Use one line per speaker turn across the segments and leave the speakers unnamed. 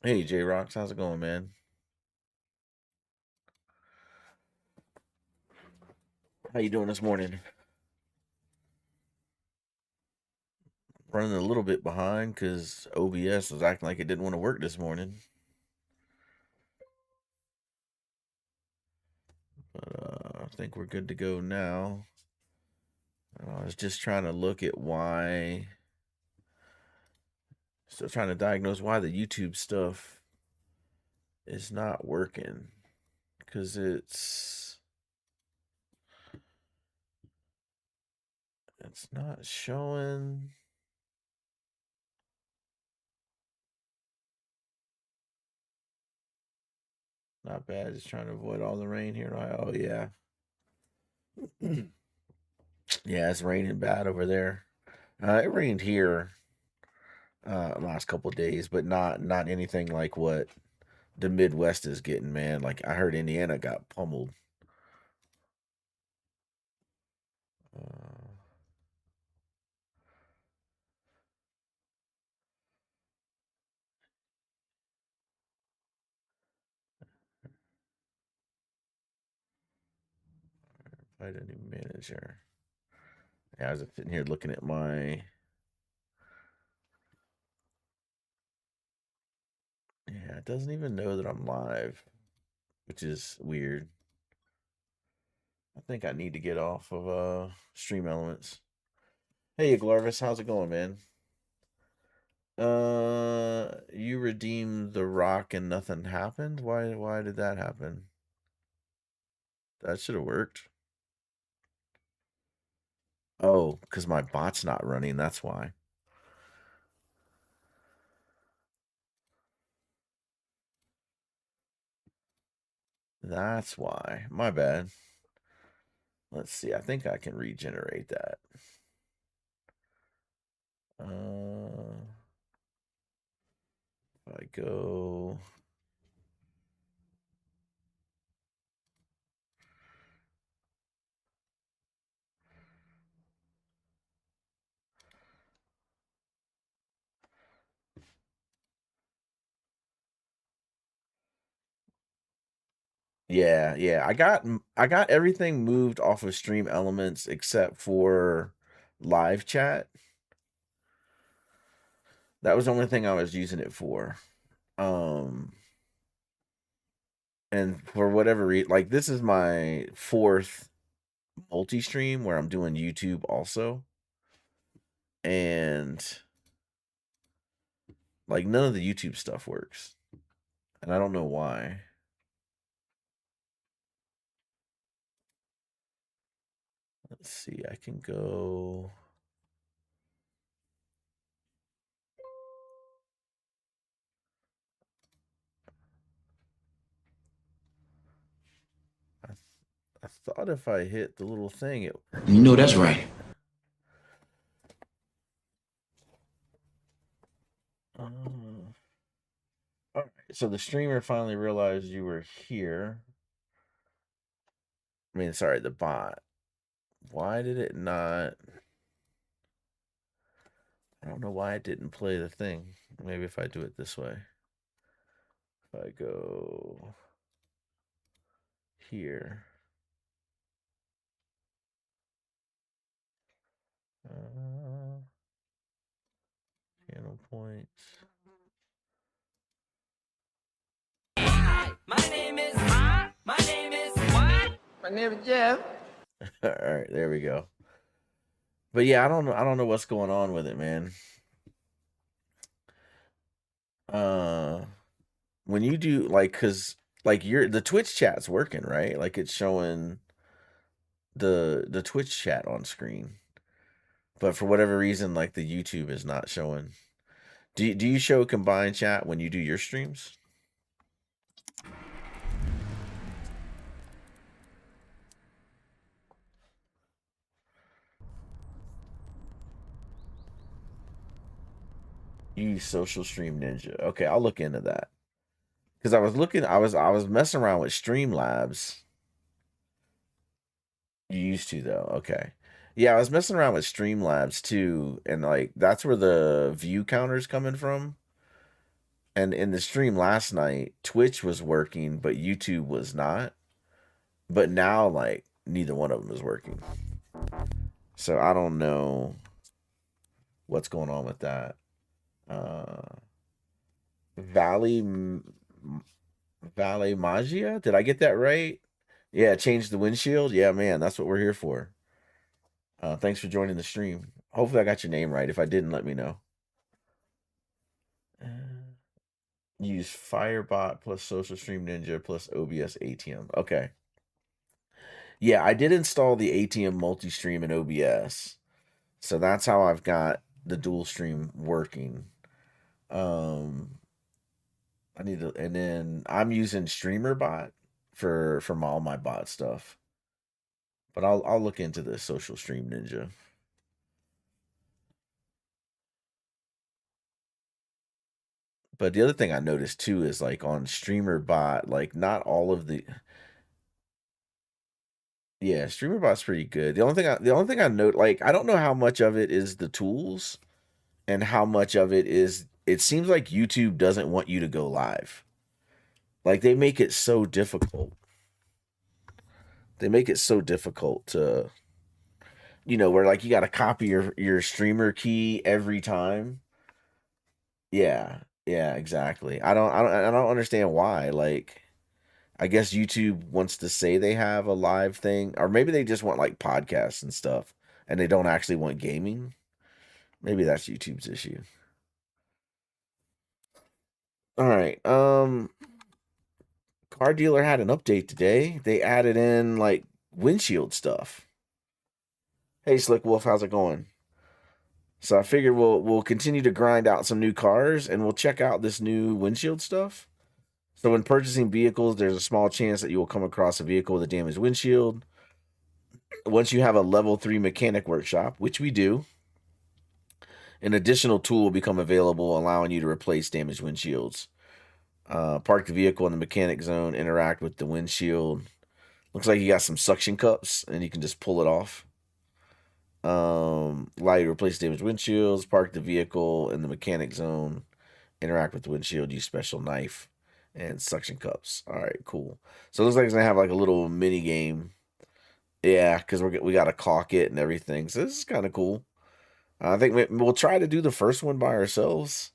Hey, J Rocks, how's it going, man? How you doing this morning? Running a little bit behind because OBS was acting like it didn't want to work this morning. But I think we're good to go now. I was just trying to look at why, still trying to diagnose why the YouTube stuff is not working. Because it's not showing. Not bad. Just trying to avoid all the rain here. Oh, yeah. Yeah, it's raining bad over there. It rained here last couple of days, but not anything like what the Midwest is getting, man. Like I heard Indiana got pummeled. Uh, Find a new manager. Yeah, I was sitting here looking at my. Yeah, it doesn't even know that I'm live, which is weird. I think I need to get off of Stream Elements. Hey, Glarvis, how's it going, man? You redeemed the rock and nothing happened. Why did that happen? That should have worked. Oh, because my bot's not running. That's why. That's why. My bad. Let's see. I think I can regenerate that. If I go. Yeah, yeah. I got everything moved off of Stream Elements except for live chat. That was the only thing I was using it for. Um, and for whatever reason, like this is my fourth multi-stream where I'm doing YouTube also, and like none of the YouTube stuff works, and I don't know why. Let's see. I can go. I thought if I hit the little thing, it.
You know that's right.
All right. So the streamer finally realized you were here. I mean, sorry, the bot. Why did it not? I don't know why it didn't play the thing. Maybe if I do it this way. If I go here. Uh, channel points.
My name is what?
My name is Jeff.
All right, there we go. But yeah, I don't know. I don't know what's going on with it, man. When you do like, cause like the Twitch chat's working, right? Like it's showing the Twitch chat on screen, but for whatever reason, like the YouTube is not showing. Do you show combined chat when you do your streams? You use Social Stream Ninja. Okay, I'll look into that. Because I was messing around with Streamlabs. You used to though. Okay. Yeah, I was messing around with Streamlabs too, and like that's where the view counter's coming from. And in the stream last night, Twitch was working, but YouTube was not. But now, like, neither one of them is working. So I don't know what's going on with that. Valley Valley Magia? Did I get that right? Yeah, change the windshield. Yeah, man, that's what we're here for. Thanks for joining the stream. Hopefully, I got your name right. If I didn't, let me know. Use Firebot plus Social Stream Ninja plus OBS ATM. Okay. Yeah, I did install the ATM multi-stream in OBS. So that's how I've got the dual stream working. I need to, and then I'm using StreamerBot for all my bot stuff. But I'll look into this Social Stream Ninja. But the other thing I noticed too is like on StreamerBot, like not all of the yeah, StreamerBot's pretty good. The only thing I note, like I don't know how much of it is the tools and how much of it is it seems like YouTube doesn't want you to go live. Like they make it so difficult. They make it so difficult to where like you got to copy your streamer key every time. Yeah. Yeah, exactly. I don't understand why. Like I guess YouTube wants to say they have a live thing or maybe they just want like podcasts and stuff and they don't actually want gaming. Maybe that's YouTube's issue. All right. Car dealer had an update today. They added in like windshield stuff. Hey Slick Wolf, how's it going? So I figured we'll continue to grind out some new cars and we'll check out this new windshield stuff. So when purchasing vehicles, there's a small chance that you will come across a vehicle with a damaged windshield. Once you have a level 3 mechanic workshop, which we do, an additional tool will become available allowing you to replace damaged windshields. Park the vehicle in the mechanic zone, interact with the windshield. Looks like you got some suction cups and you can just pull it off. Allow you to replace damaged windshields, park the vehicle in the mechanic zone, interact with the windshield, use special knife and suction cups. All right, cool. So it looks like it's gonna have like a little mini game. Yeah, because we got to caulk it and everything. So this is kind of cool. I think we'll try to do the first one by ourselves.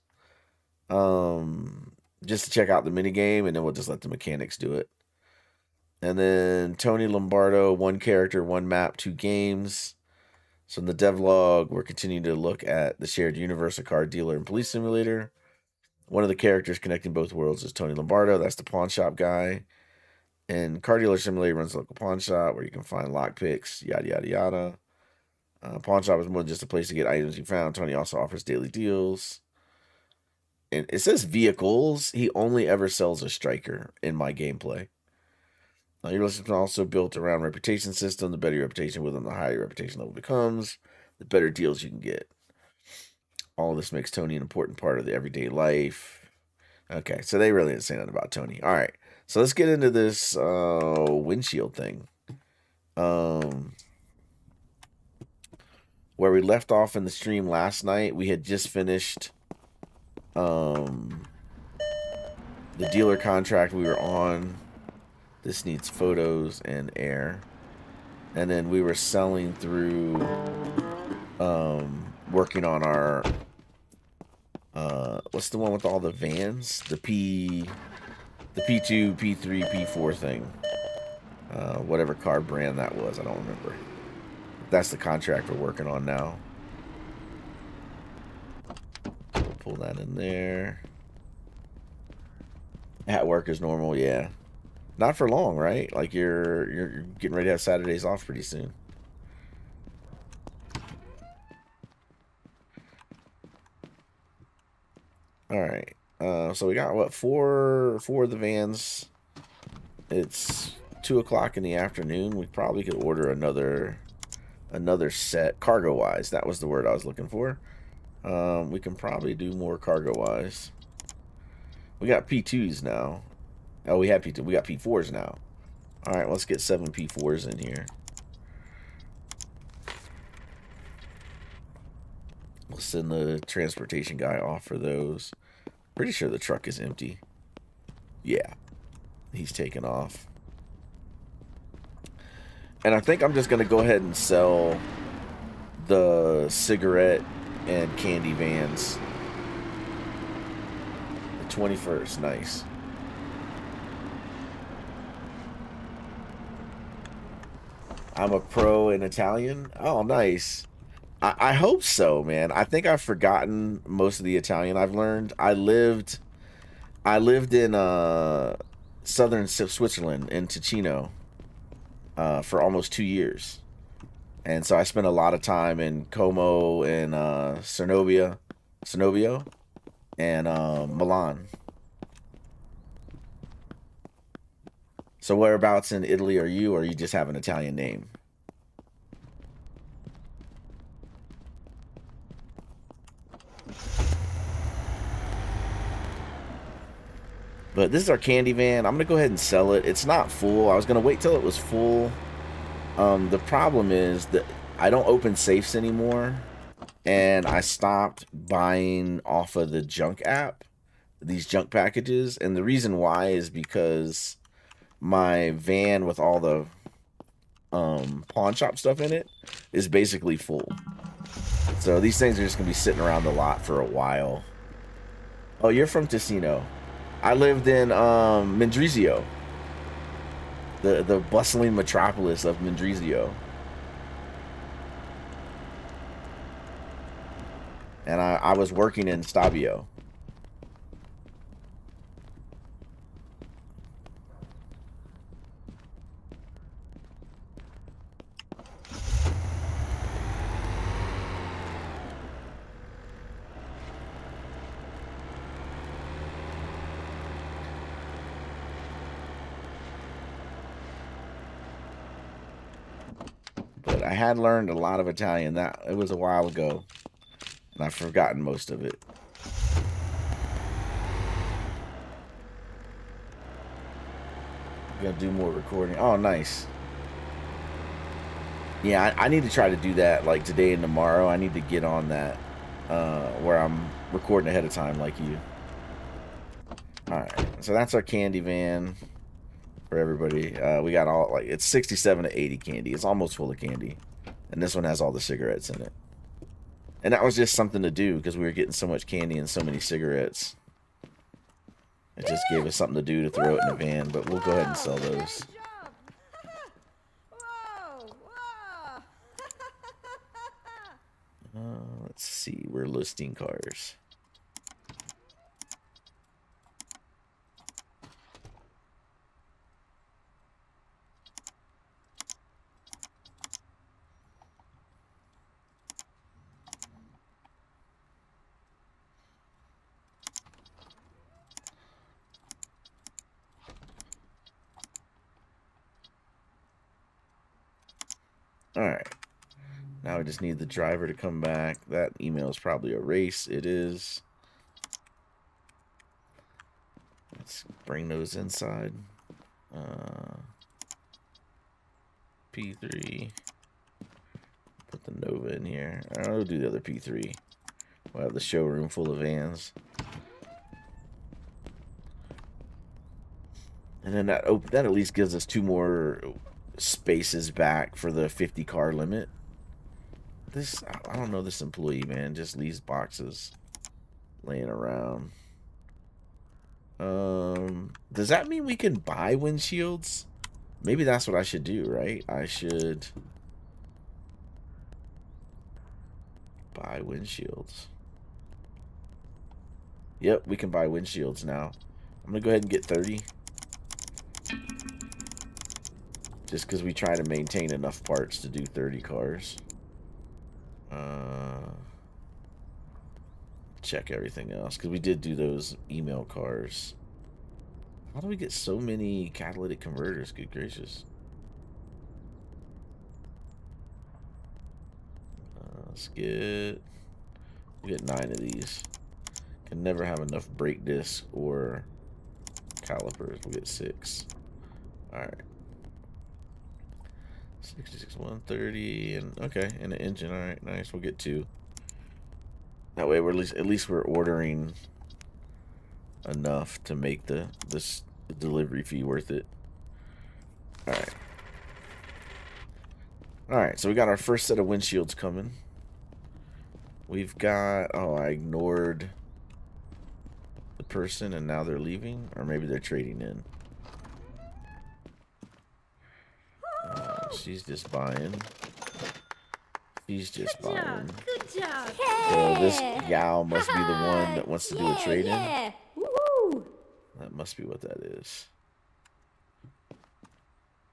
Just to check out the mini game, and then we'll just let the mechanics do it. And then Tony Lombardo, 1 character, 1 map, 2 games. So in the devlog, we're continuing to look at the shared universe of car dealer and police simulator. One of the characters connecting both worlds is Tony Lombardo. That's the pawn shop guy. And car dealer simulator runs a local pawn shop where you can find lockpicks, yada, yada, yada. Pawn shop is more than just a place to get items you found. Tony also offers daily deals. And it says vehicles. He only ever sells a striker in my gameplay. Your list is also built around reputation system. The better your reputation with them, the higher your reputation level becomes, the better deals you can get. All of this makes Tony an important part of the everyday life. Okay, so they really didn't say nothing about Tony. All right, so let's get into this windshield thing. Where we left off in the stream last night, we had just finished the dealer contract we were on. This needs photos and air. And then we were selling through, working on our, what's the one with all the vans? The P2, P3, P4 thing. Whatever car brand that was, I don't remember. That's the contract we're working on now. We'll pull that in there. At work is normal, yeah. Not for long, right? Like you're getting ready to have Saturdays off pretty soon. All right. So we got what four of the vans. It's 2 o'clock in the afternoon. We probably could order another set cargo wise. That was the word I was looking for. We can probably do more cargo wise. We got P2s now. Oh, we have P2. We got P4s now. All right, let's get 7 P4s in here. We'll send the transportation guy off for those. Pretty sure the truck is empty. Yeah, he's taken off. And I think I'm just going to go ahead and sell the cigarette and candy vans. The 21st, nice. I'm a pro in Italian. Oh, nice. I hope so, man. I think I've forgotten most of the Italian I've learned. I lived in southern Switzerland in Ticino for almost 2 years, and so I spent a lot of time in Como and Cernovia, and Milan. So whereabouts in Italy are you, or you just have an Italian name? But this is our candy van. I'm going to go ahead and sell it. It's not full. I was going to wait till it was full. The problem is that I don't open safes anymore. And I stopped buying off of the junk app, these junk packages. And the reason why is because my van with all the pawn shop stuff in it is basically full. So these things are just going to be sitting around the lot for a while. Oh, you're from Ticino. I lived in Mendrisio, the bustling metropolis of Mendrisio. And I was working in Stabio. But I had learned a lot of Italian. That it was a while ago, and I've forgotten most of it. Gonna do more recording. Oh, nice. Yeah, I need to try to do that like today and tomorrow. I need to get on that where I'm recording ahead of time like you. All right, so that's our candy van for everybody. We got all like it's 67 to 80 candy. It's almost full of candy, and this one has all the cigarettes in it. And that was just something to do because we were getting so much candy and so many cigarettes. It just gave us something to do to throw it in the van, but we'll go ahead and sell those. Let's see, we're listing cars. Alright. Now we just need the driver to come back. That email is probably a race. It is. Let's bring those inside. P3. Put the Nova in here. I'll do the other P3. We'll have the showroom full of vans. And then that at least gives us 2 more spaces back for the 50 car limit. I don't know this employee, man. Just leaves boxes laying around. Does that mean we can buy windshields? Maybe that's what I should do, right? I should buy windshields. Yep, we can buy windshields now. I'm gonna go ahead and get 30. Just because we try to maintain enough parts to do 30 cars. Check everything else, because we did do those email cars. How do we get so many catalytic converters? Good gracious. Let's get... We get 9 of these. Can never have enough brake discs or calipers. We'll get 6. Alright. 66, 130, and okay, and an engine. Alright, nice. We'll get 2. That way we're at least we're ordering enough to make the delivery fee worth it. Alright. Alright, so we got our first set of windshields coming. We've got... Oh, I ignored the person and now they're leaving? Or maybe they're trading in. She's just buying. She's just buying.
Good job.
So this gal must be the one that wants to do a trade-in.
Yeah. Woo.
That must be what that is.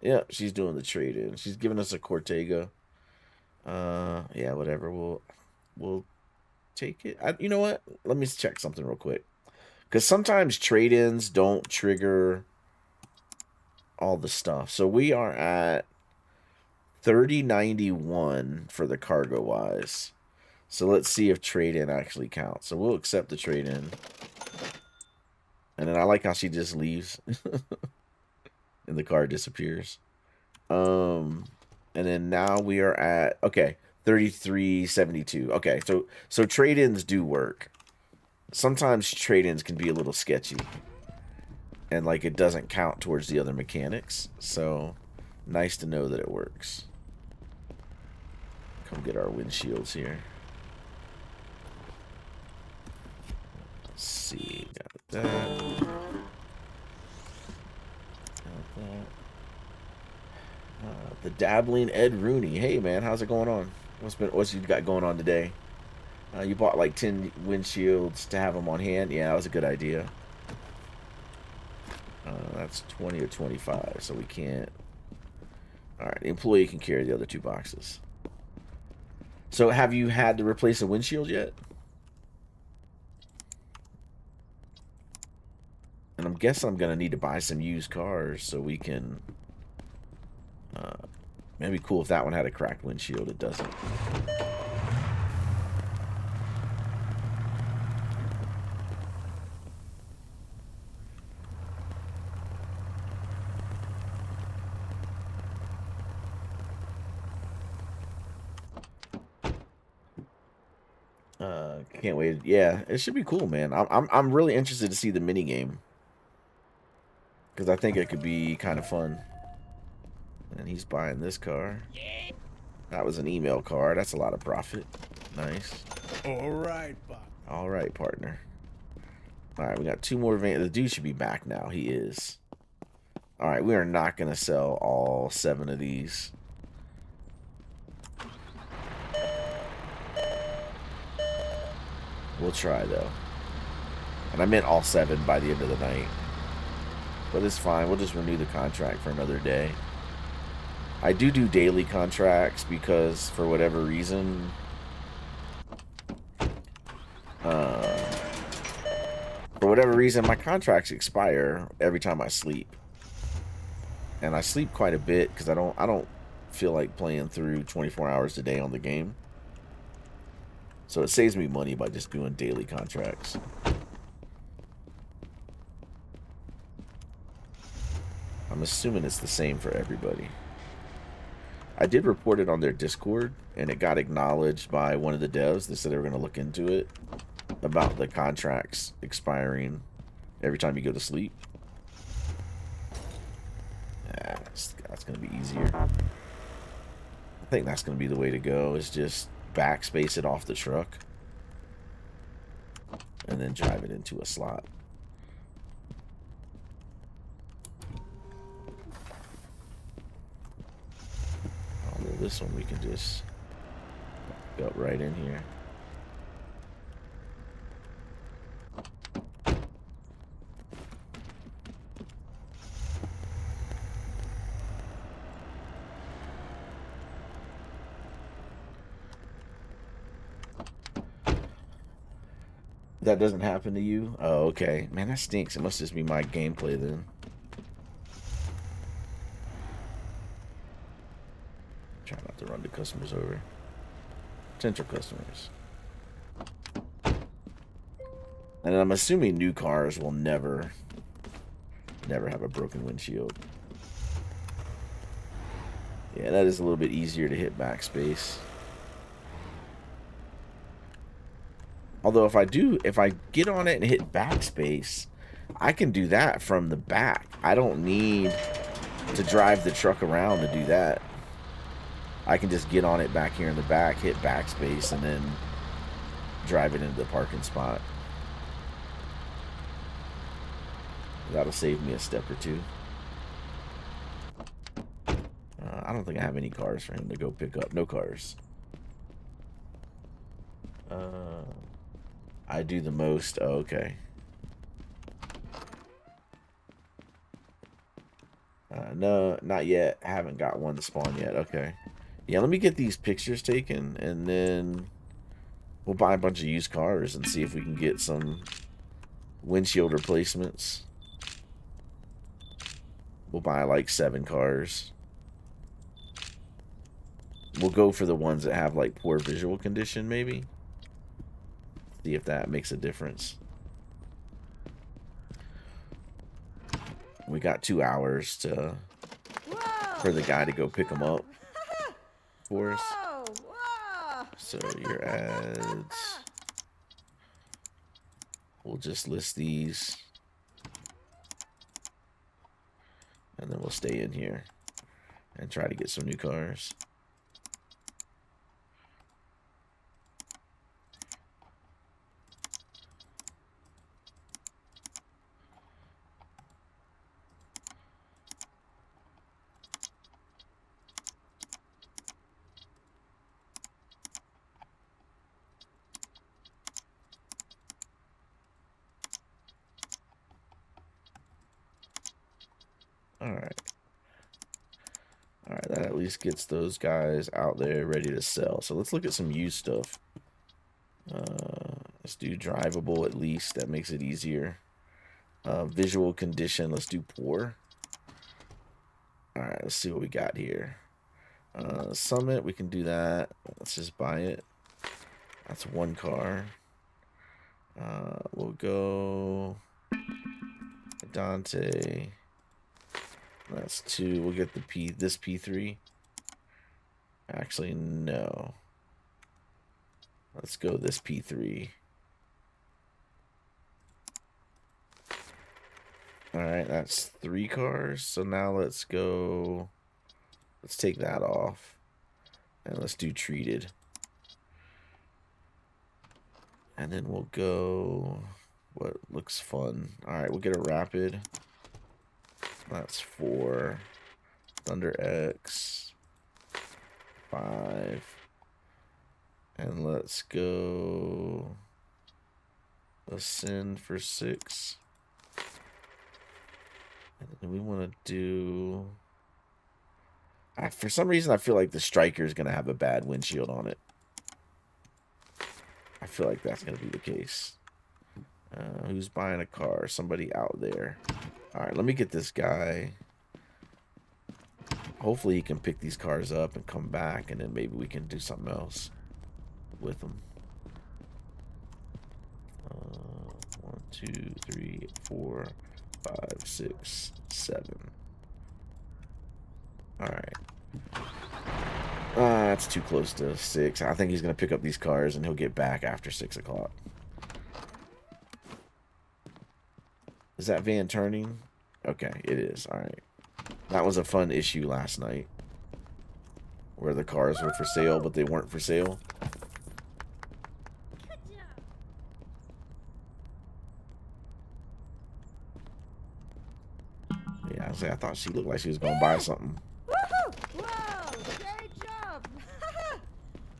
Yeah, she's doing the trade-in. She's giving us a Cortega. Yeah, whatever. We'll take it. You know what? Let me check something real quick. Because sometimes trade-ins don't trigger all the stuff. So we are at 3091 for the cargo wise. So let's see if trade-in actually counts. So we'll accept the trade-in. And then I like how she just leaves. And the car disappears. And then now we are at, okay, 3372. Okay, so trade-ins do work. Sometimes trade-ins can be a little sketchy. And like it doesn't count towards the other mechanics. So nice to know that it works. Come get our windshields here. Let's see. Got that. The dabbling Ed Rooney. Hey man, how's it going on? What's you got going on today? You bought like 10 windshields to have them on hand. Yeah, that was a good idea. That's 20 or 25, so we can't. All right, the employee can carry the other 2 boxes. So have you had to replace a windshield yet? And I'm guessing I'm gonna need to buy some used cars so we can. It'd be cool if that one had a cracked windshield. It doesn't. Can't wait. Yeah, it should be cool, man. I'm really interested to see the mini game because I think it could be kind of fun. And he's buying this car. That was an email car. That's a lot of profit. Nice.
All right, Bob.
All right, partner. All right, we got 2 more vans. The dude should be back now. He is. All right, we are not going to sell all 7 of these. We'll try, though. And I meant all 7 by the end of the night. But it's fine. We'll just renew the contract for another day. I do daily contracts because, for whatever reason, my contracts expire every time I sleep. And I sleep quite a bit because I don't feel like playing through 24 hours a day on the game. So it saves me money by just doing daily contracts. I'm assuming it's the same for everybody. I did report it on their Discord, and it got acknowledged by one of the devs. They said they were going to look into it about the contracts expiring every time you go to sleep. That's going to be easier. I think that's going to be the way to go, is just backspace it off the truck and then drive it into a slot. Although this one we can just go right in here. That doesn't happen to you? Oh, okay. Man, that stinks. It must just be my gameplay then. Try not to run the customers over. Potential customers. And I'm assuming new cars will never have a broken windshield. Yeah, that is a little bit easier to hit backspace. Although if I get on it and hit backspace, I can do that from the back. I don't need to drive the truck around to do that. I can just get on it back here in the back, hit backspace, and then drive it into the parking spot. That'll save me a step or two. I don't think I have any cars for him to go pick up. No cars. I do the most. Oh, okay. No, not yet. Haven't got one to spawn yet. Okay. Yeah, let me get these pictures taken, and then we'll buy a bunch of used cars and see if we can get some windshield replacements. We'll buy like 7 cars. We'll go for the ones that have like poor visual condition, maybe. See if that makes a difference. We got 2 hours for the guy to go pick them up for us. So your ads. We'll just list these. And then we'll stay in here and try to get some new cars. Alright, that at least gets those guys out there ready to sell. So let's look at some used stuff. Let's do drivable at least. That makes it easier. Visual condition, let's do poor. Alright, let's see what we got here. Summit, we can do that. Let's just buy it. That's 1 car. We'll go Dante. That's 2. We'll get this P3. Actually, no. Let's go this P3. Alright, that's 3 cars. So now let's go. Let's take that off. And let's do treated. And then we'll go. What looks fun? Alright, we'll get a rapid. That's 4. Thunder X. 5. And let's go. Ascend for 6. And then we want to do. For some reason, I feel like the Striker is going to have a bad windshield on it. I feel like that's going to be the case. Who's buying a car? Somebody out there. Alright, let me get this guy hopefully he can pick these cars up and come back, and then maybe we can do something else with them. 1, 2, 3, 4, 5, 6, 7. Alright. That's too close to 6. I think he's going to pick up these cars and he'll get back after 6 o'clock. Is that van turning? Okay, it is. Alright. That was a fun issue last night. Where the cars were for sale, but they weren't for sale. Yeah, I thought she looked like she was going to buy something.
Whoa! Great job!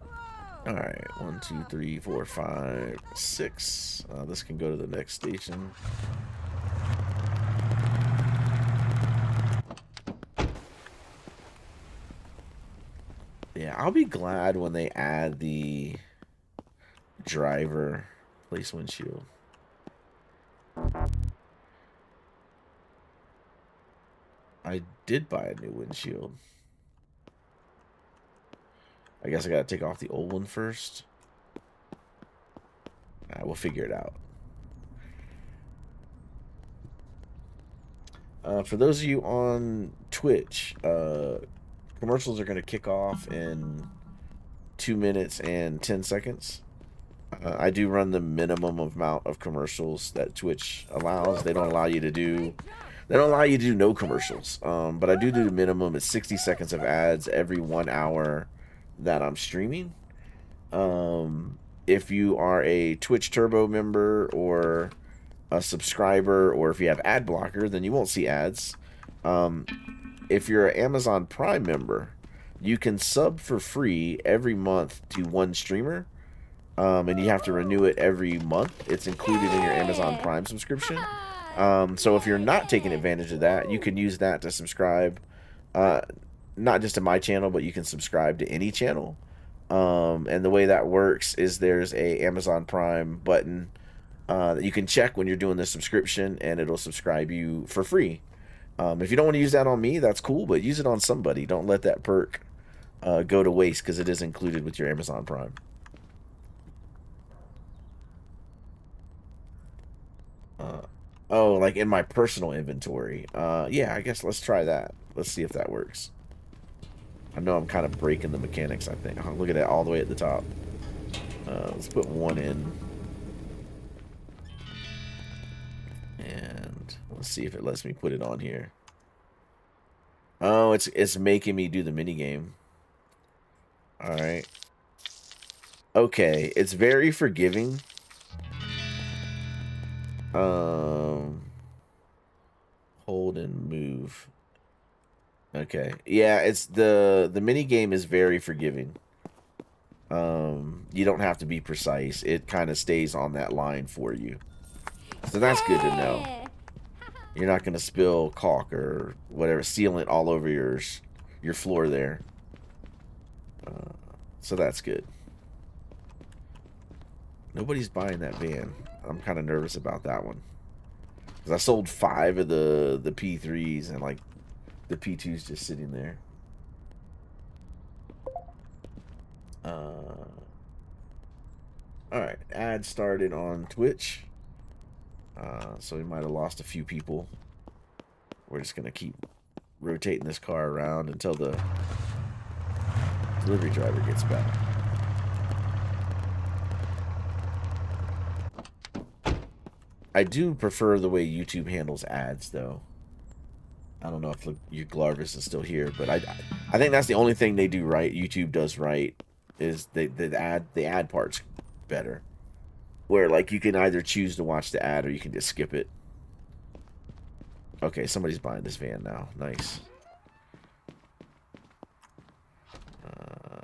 Whoa!
Alright, 1, 2, 3, 4, 5, 6. This can go to the next station. Yeah, I'll be glad when they add the driver place windshield. I did buy a new windshield. I guess I gotta take off the old one first. We'll figure it out. For those of you on Twitch, commercials are going to kick off in 2 minutes and 10 seconds. I do run the minimum amount of commercials that Twitch allows. They don't allow you to do no commercials. But I do the minimum. It's 60 seconds of ads every 1 hour that I'm streaming. If you are a Twitch Turbo member or a subscriber, or if you have ad blocker, then you won't see ads. If you're an Amazon Prime member, you can sub for free every month to one streamer, and you have to renew it every month. It's included in your Amazon Prime subscription. So if you're not taking advantage of that, you can use that to subscribe, not just to my channel, but you can subscribe to any channel. And the way that works is there's a Amazon Prime button that you can check when you're doing the subscription, and it'll subscribe you for free. If you don't want to use that on me, that's cool, but use it on somebody. Don't let that perk go to waste, because it is included with your Amazon Prime. Oh, like in my personal inventory. Yeah, I guess let's try that. Let's see if that works. I know I'm kind of breaking the mechanics, I think. Oh, look at that, all the way at the top. Let's put 1 in. And let's see if it lets me put it on here. Oh, it's making me do the mini game. All right. Okay, it's very forgiving. Hold and move. Okay. Yeah, it's the mini game is very forgiving. You don't have to be precise. It kind of stays on that line for you. So that's good to know. You're not going to spill caulk or whatever, sealant all over your floor there. So that's good. Nobody's buying that van. I'm kind of nervous about that one. Because I sold 5 of the P3s, and like the P2's just sitting there. Alright, ad started on Twitch. So we might have lost a few people. We're just going to keep rotating this car around until the delivery driver gets back. I do prefer the way YouTube handles ads, though. I don't know if your Glarvis is still here, but I think that's the only thing they do right. YouTube does right is the ad part's better. Where like you can either choose to watch the ad or you can just skip it. Okay, somebody's buying this van now. Nice.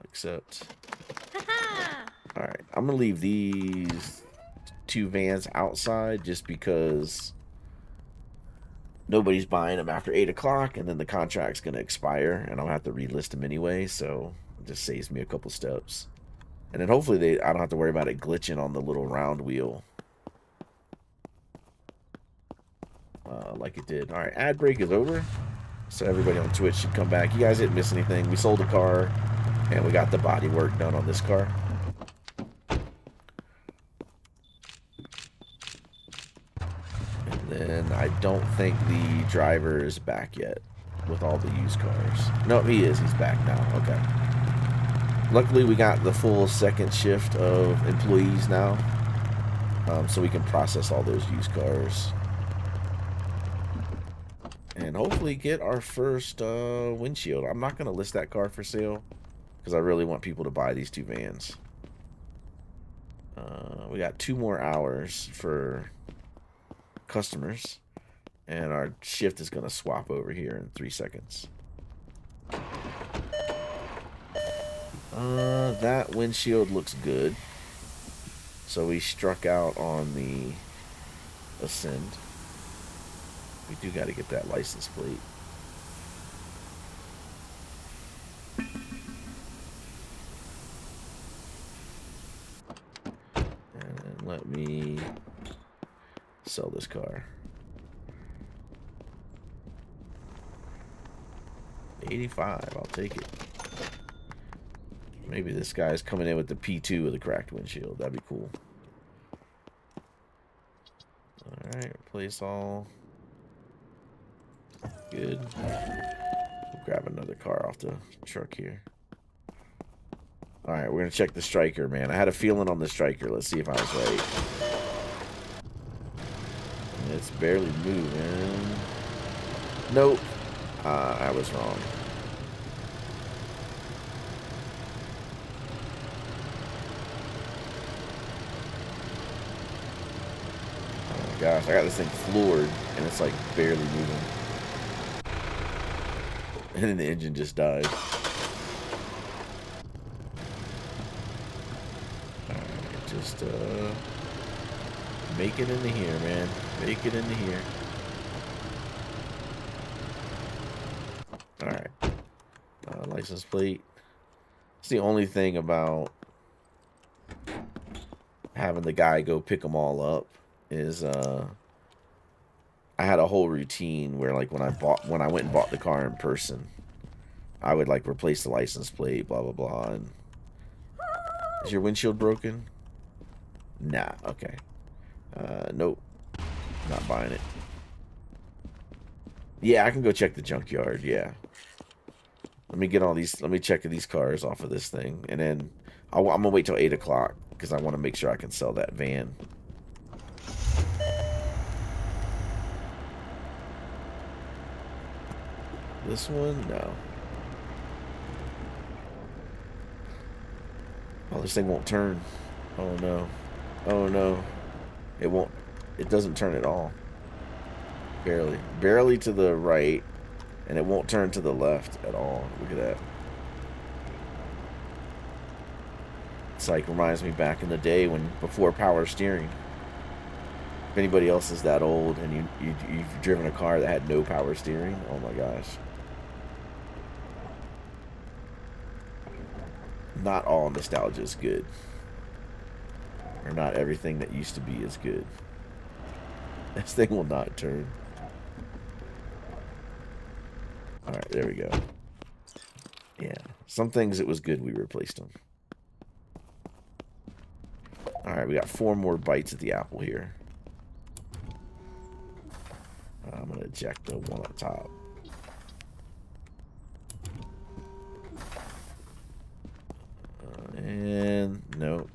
Accept. All right, I'm gonna leave these 2 vans outside just because nobody's buying them after 8 o'clock, and then the contract's gonna expire, and I'll have to relist them anyway. So it just saves me a couple steps. And then hopefully I don't have to worry about it glitching on the little round wheel. Like it did. Alright, ad break is over. So everybody on Twitch should come back. You guys didn't miss anything. We sold a car, and we got the body work done on this car. And then I don't think the driver is back yet with all the used cars. No, he is. He's back now. Okay. Luckily, we got the full second shift of employees now, so we can process all those used cars. And hopefully get our first windshield. I'm not going to list that car for sale because I really want people to buy these two vans. We got 2 more hours for customers. And our shift is going to swap over here in 3 seconds. That windshield looks good. So we struck out on the Ascend. We do got to get that license plate. And let me sell this car. 85, I'll take it. Maybe this guy's coming in with the P2 with a cracked windshield. That'd be cool. Alright, replace all. Good. We'll grab another car off the truck here. Alright, we're going to check the striker, man. I had a feeling on the striker. Let's see if I was right. It's barely moving. Nope. I was wrong. Oh my gosh, I got this thing floored and it's like barely moving. And then the engine just died. Alright, just make it into here, man. Make it into here. Alright. License plate. It's the only thing about having the guy go pick them all up is I had a whole routine where like when I went and bought the car in person, I would like replace the license plate, blah blah blah. And is your windshield broken? Nah, okay. Nope. Not buying it. Yeah, I can go check the junkyard, yeah. Let me get all these, let me check these cars off of this thing. And then I'm going to wait till 8 o'clock because I want to make sure I can sell that van. This one? No. Oh, this thing won't turn. Oh, no. Oh, no. It won't. It doesn't turn at all. Barely. Barely to the right. And it won't turn to the left at all. Look at that. It's like reminds me back in the day when before power steering. If anybody else is that old and you've driven a car that had no power steering, oh my gosh. Not all nostalgia is good. Or not everything that used to be is good. This thing will not turn. Alright, there we go. Yeah. Some things it was good we replaced them. Alright, we got 4 more bites at the apple here. I'm going to eject the one up top. And nope.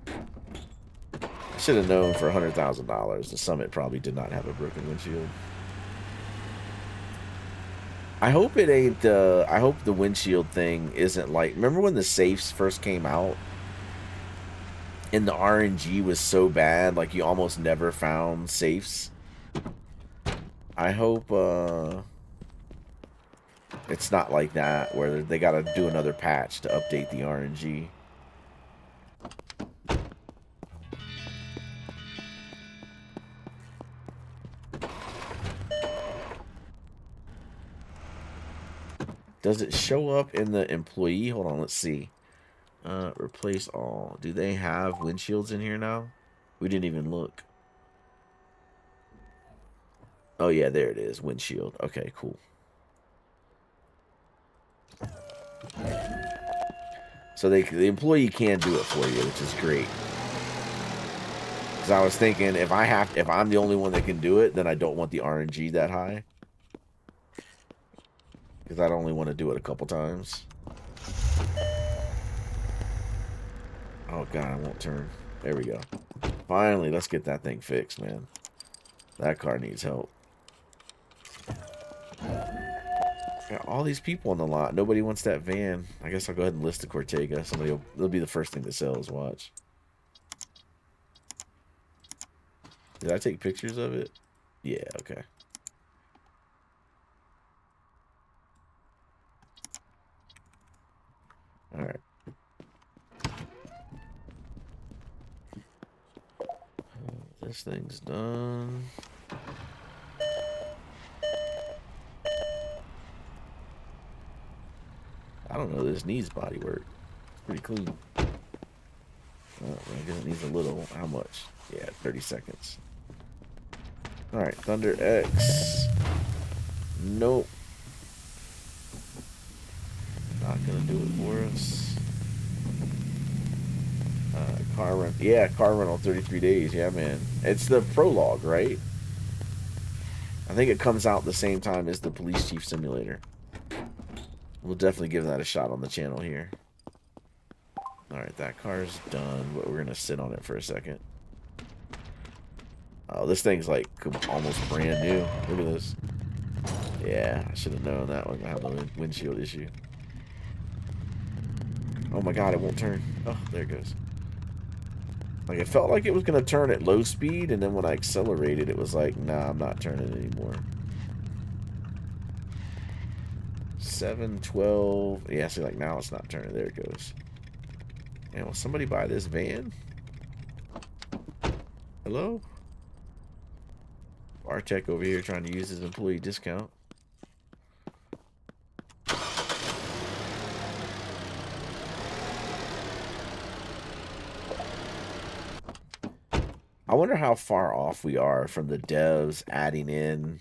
I should have known for $100,000 the Summit probably did not have a broken windshield. I hope it ain't I hope the windshield thing isn't like, remember when the safes first came out and the RNG was so bad, like you almost never found safes? I hope it's not like that where they got to do another patch to update the RNG. Does it show up in the employee? Hold on, let's see. Replace all. Do they have windshields in here now? We didn't even look. Oh yeah, there it is. Windshield. Okay, cool. So the employee can do it for you, which is great. Because I was thinking if I'm the only one that can do it, then I don't want the RNG that high. Because I'd only want to do it a couple times. Oh god, I won't turn. There we go. Finally, let's get that thing fixed, man. That car needs help. Got all these people on the lot. Nobody wants that van. I guess I'll go ahead and list the Cortega. It'll be the first thing that sells. Watch. Did I take pictures of it? Yeah, okay. Alright. This thing's done. I don't know. This needs body work. It's pretty clean. I guess it needs a little. How much? Yeah, 30 seconds. Alright, Thunder X. Nope. Not gonna do it for us. Car rental. Yeah, car rental 33 days. Yeah, man. It's the prologue, right? I think it comes out the same time as the Police Chief Simulator. We'll definitely give that a shot on the channel here. Alright, that car's done, but we're going to sit on it for a second. Oh, this thing's like almost brand new. Look at this. Yeah, I should have known that one. I have the windshield issue. Oh my god, it won't turn. Oh, there it goes. Like, it felt like it was going to turn at low speed, and then when I accelerated, it was like, nah, I'm not turning anymore. 7, 12. Yeah, see, like, now it's not turning. There it goes. And will somebody buy this van? Hello? Bartek over here trying to use his employee discount. I wonder how far off we are from the devs adding in,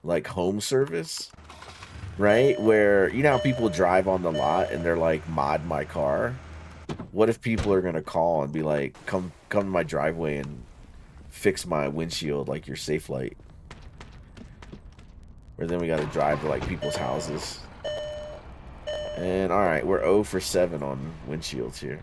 like, home service, right? Where, you know how people drive on the lot and they're like, mod my car? What if people are going to call and be like, come to my driveway and fix my windshield like your Safe Light? Or then we got to drive to, like, people's houses. And, alright, we're 0 for 7 on windshields here.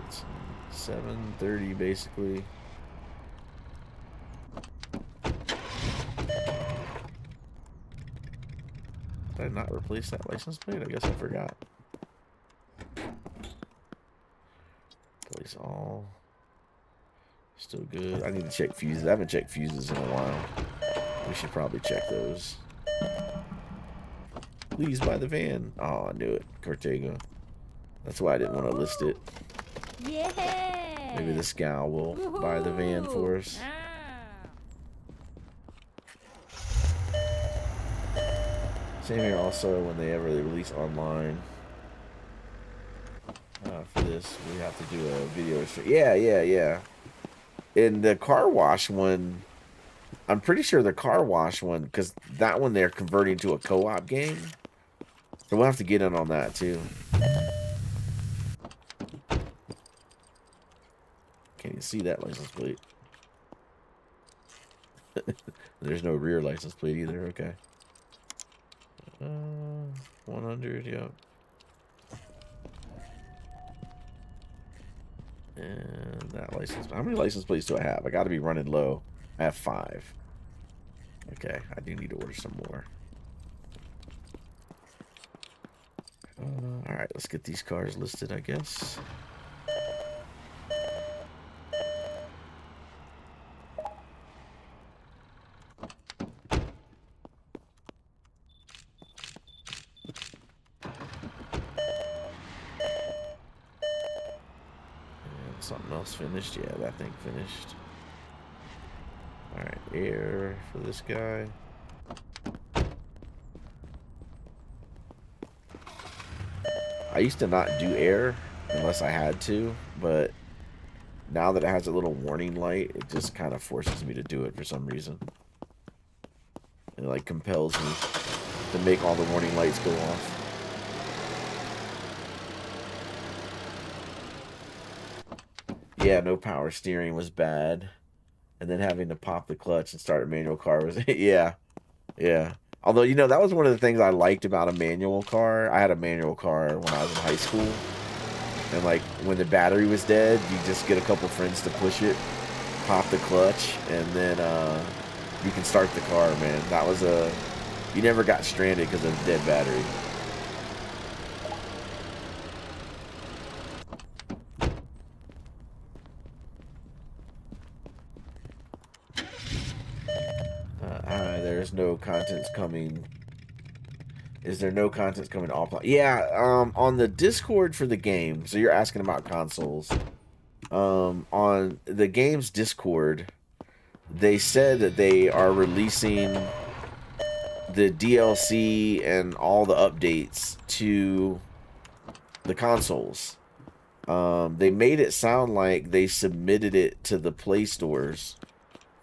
It's 7:30 basically. Did I not replace that license plate? I guess I forgot. Place all. Still good. I need to check fuses. I haven't checked fuses in a while. We should probably check those. Please buy the van. Oh, I knew it. Cortega. That's why I didn't want to list it.
Yeah.
Maybe the Scowl will buy the van for us. Same here also when they ever release online. For this, we have to do a video. Yeah. In the car wash one, I'm pretty sure the car wash one, because that one they're converting to a co-op game. So we'll have to get in on that too. Can't even see that license plate. There's no rear license plate either. Okay. 100, yep. And that license. How many license plates do I have? I got to be running low. I have 5. Okay, I do need to order some more. All right, let's get these cars listed, I guess. Something else finished? Yeah, that thing finished. Alright, air for this guy. I used to not do air unless I had to, but now that it has a little warning light, it just kind of forces me to do it for some reason. It like compels me to make all the warning lights go off. Yeah, no power steering was bad. And then having to pop the clutch and start a manual car was, yeah. Although, you know, that was one of the things I liked about a manual car. I had a manual car when I was in high school. And, like, when the battery was dead, you just get a couple friends to push it, pop the clutch, and then you can start the car, man. That was a... You never got stranded because of a dead battery. There's no contents coming. Is there no contents coming offline? Yeah, on the Discord for the game. So you're asking about consoles. On the game's Discord, they said that they are releasing the DLC and all the updates to the consoles. They made it sound like they submitted it to the Play stores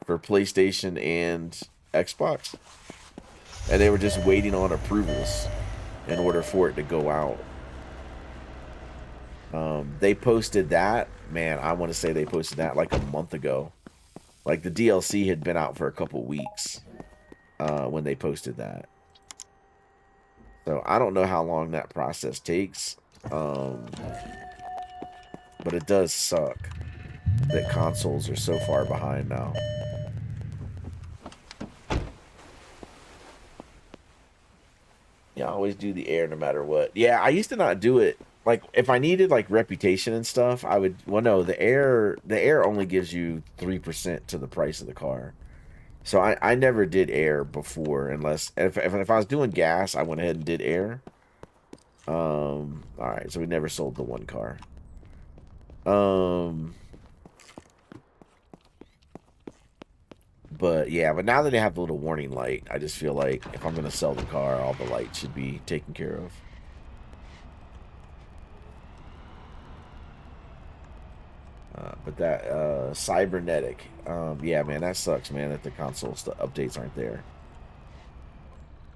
for PlayStation and Xbox, and they were just waiting on approvals in order for it to go out. They posted that, man, I want to say they posted that like a month ago. Like the DLC had been out for a couple weeks when they posted that. So I don't know how long that process takes, but it does suck that consoles are so far behind now. Yeah, I always do the air no matter what. Yeah, I used to not do it. Like, if I needed, like, reputation and stuff, I would... Well, no, the air only gives you 3% to the price of the car. So I never did air before, unless... If I was doing gas, I went ahead and did air. Alright, so we never sold the one car. But yeah, but now that they have the little warning light, I just feel like if I'm going to sell the car, all the lights should be taken care of. But that cybernetic, yeah, man, that sucks, man, that the console updates aren't there.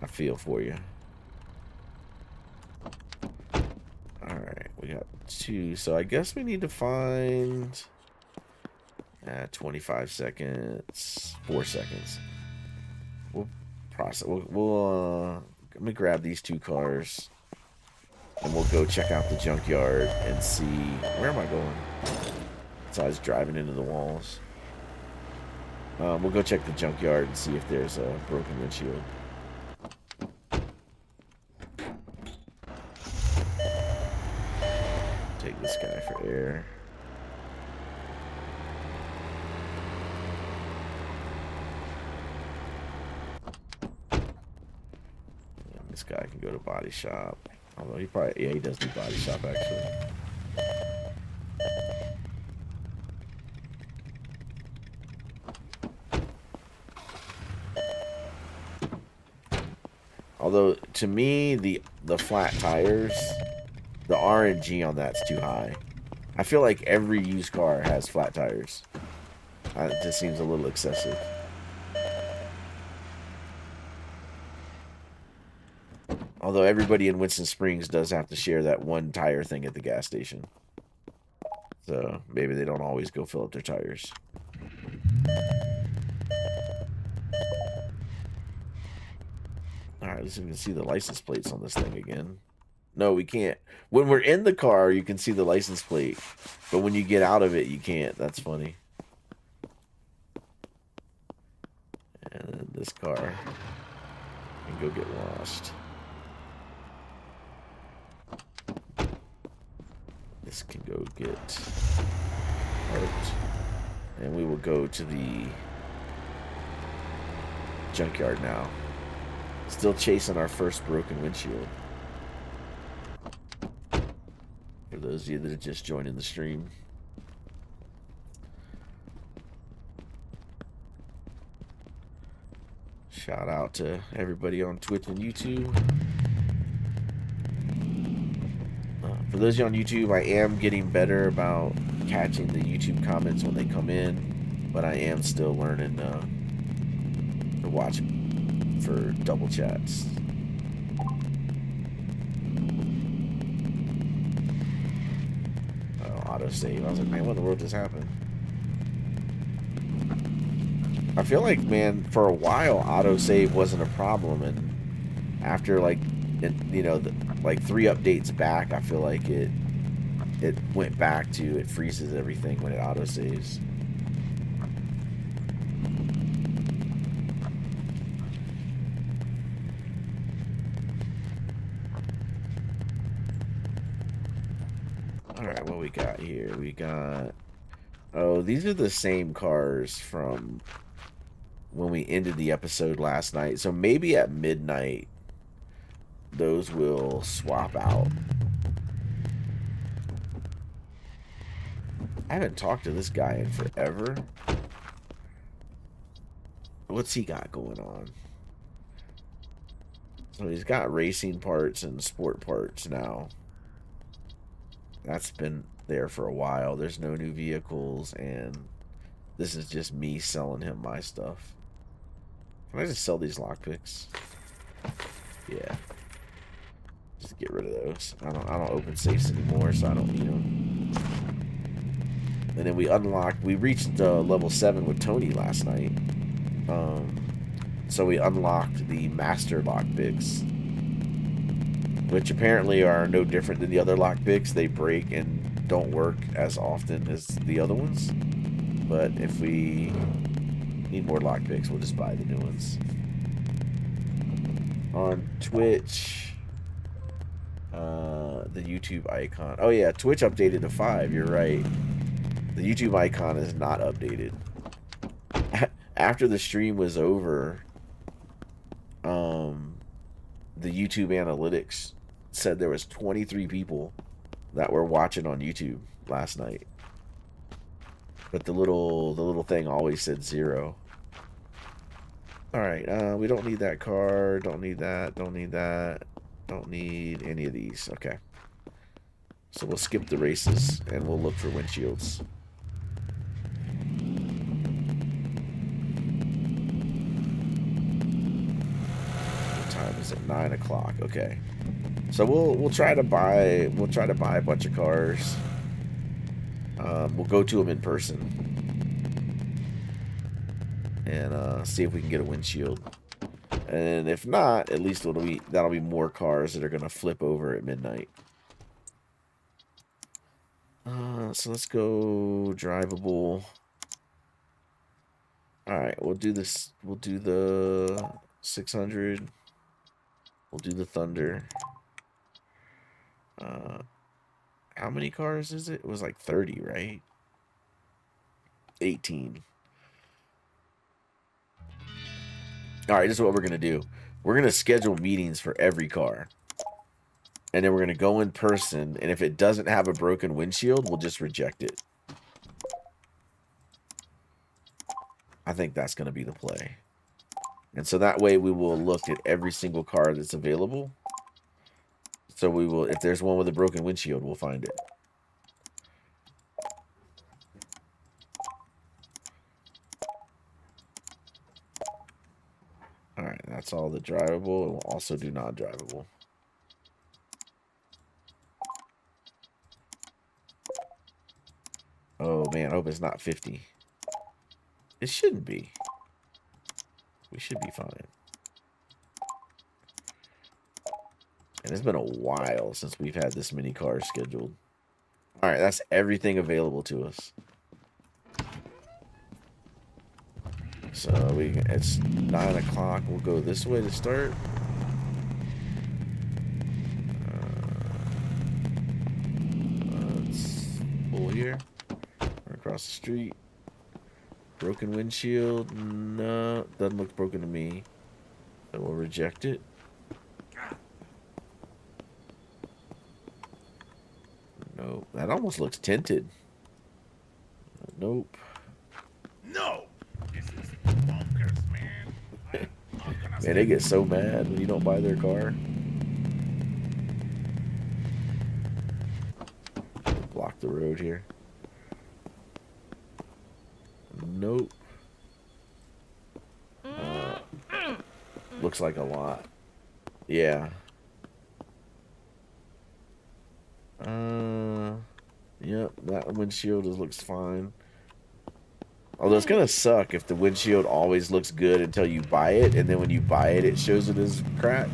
I feel for you. Alright, we got 2, so I guess we need to find 25 seconds, 4 seconds. We'll process. We'll let me grab these 2 cars, and we'll go check out the junkyard and see where am I going. So I was driving into the walls. We'll go check the junkyard and see if there's a broken windshield. Take this guy for air. This guy can go to body shop. Although he probably, yeah, he does do body shop actually. Although to me, the flat tires, the RNG on that's too high. I feel like every used car has flat tires. It just seems a little excessive. Although everybody in Winston Springs does have to share that one tire thing at the gas station. So maybe they don't always go fill up their tires. Alright, let's see if we can see the license plates on this thing again. No, we can't. When we're in the car, you can see the license plate. But when you get out of it, you can't. That's funny. And then this car can go get washed. This can go get parked. And we will go to the junkyard now. Still chasing our first broken windshield. For those of you that are just joining the stream. Shout out to everybody on Twitch and YouTube. For those of you on YouTube, I am getting better about catching the YouTube comments when they come in, but I am still learning to watch for double chats. Oh, autosave. I was like, man, what in the world just happened? I feel like, man, for a while, autosave wasn't a problem, and after, like, like 3 updates back, I feel like it went back to it freezes everything when it autosaves. Alright, what we got here? We got... Oh, these are the same cars from when we ended the episode last night. So maybe at midnight, those will swap out. I haven't talked to this guy in forever. What's he got going on? So he's got racing parts and sport parts now. That's been there for a while. There's no new vehicles, and this is just me selling him my stuff. Can I just sell these lockpicks? Yeah. Just get rid of those. I don't open safes anymore, so I don't need them. And then we reached level 7 with Tony last night. So we unlocked the master lockpicks, which apparently are no different than the other lockpicks. They break and don't work as often as the other ones. But if we need more lockpicks, we'll just buy the new ones. On Twitch, the YouTube icon. Oh yeah, Twitch updated to 5. You're right. The YouTube icon is not updated. After the stream was over, the YouTube analytics said there was 23 people that were watching on YouTube last night. But the little thing always said 0. Alright, we don't need that car, don't need that, don't need that, don't need any of these. Okay. So we'll skip the races and we'll look for windshields. What time is it? 9 o'clock. Okay. So we'll try to buy a bunch of cars. We'll go to them in person and see if we can get a windshield. And if not, at least that'll be more cars that are gonna flip over at midnight. So let's go drivable. All right, we'll do this. We'll do the 600. We'll do the Thunder. How many cars is it? It was like 30, right? 18. All right, this is what we're going to do. We're going to schedule meetings for every car. And then we're going to go in person. And if it doesn't have a broken windshield, we'll just reject it. I think that's going to be the play. And so that way we will look at every single car that's available. So we will, if there's one with a broken windshield, we'll find it. Alright, that's all the drivable. And we'll also do non-drivable. Oh man, I hope it's not 50. It shouldn't be. We should be fine. And it's been a while since we've had this many cars scheduled. Alright, that's everything available to us. So it's 9 o'clock. We'll go this way to start. Let's pull here. Right across the street. Broken windshield. No, doesn't look broken to me. So we'll reject it. Nope. That almost looks tinted. Nope.
No! This is bonkers, man.
Man, they get so mad when you don't buy their car. the road here. Nope. Looks like a lot. Yeah. Yep, that windshield looks fine. Although it's gonna suck if the windshield always looks good until you buy it, and then when you buy it, it shows it as cracked.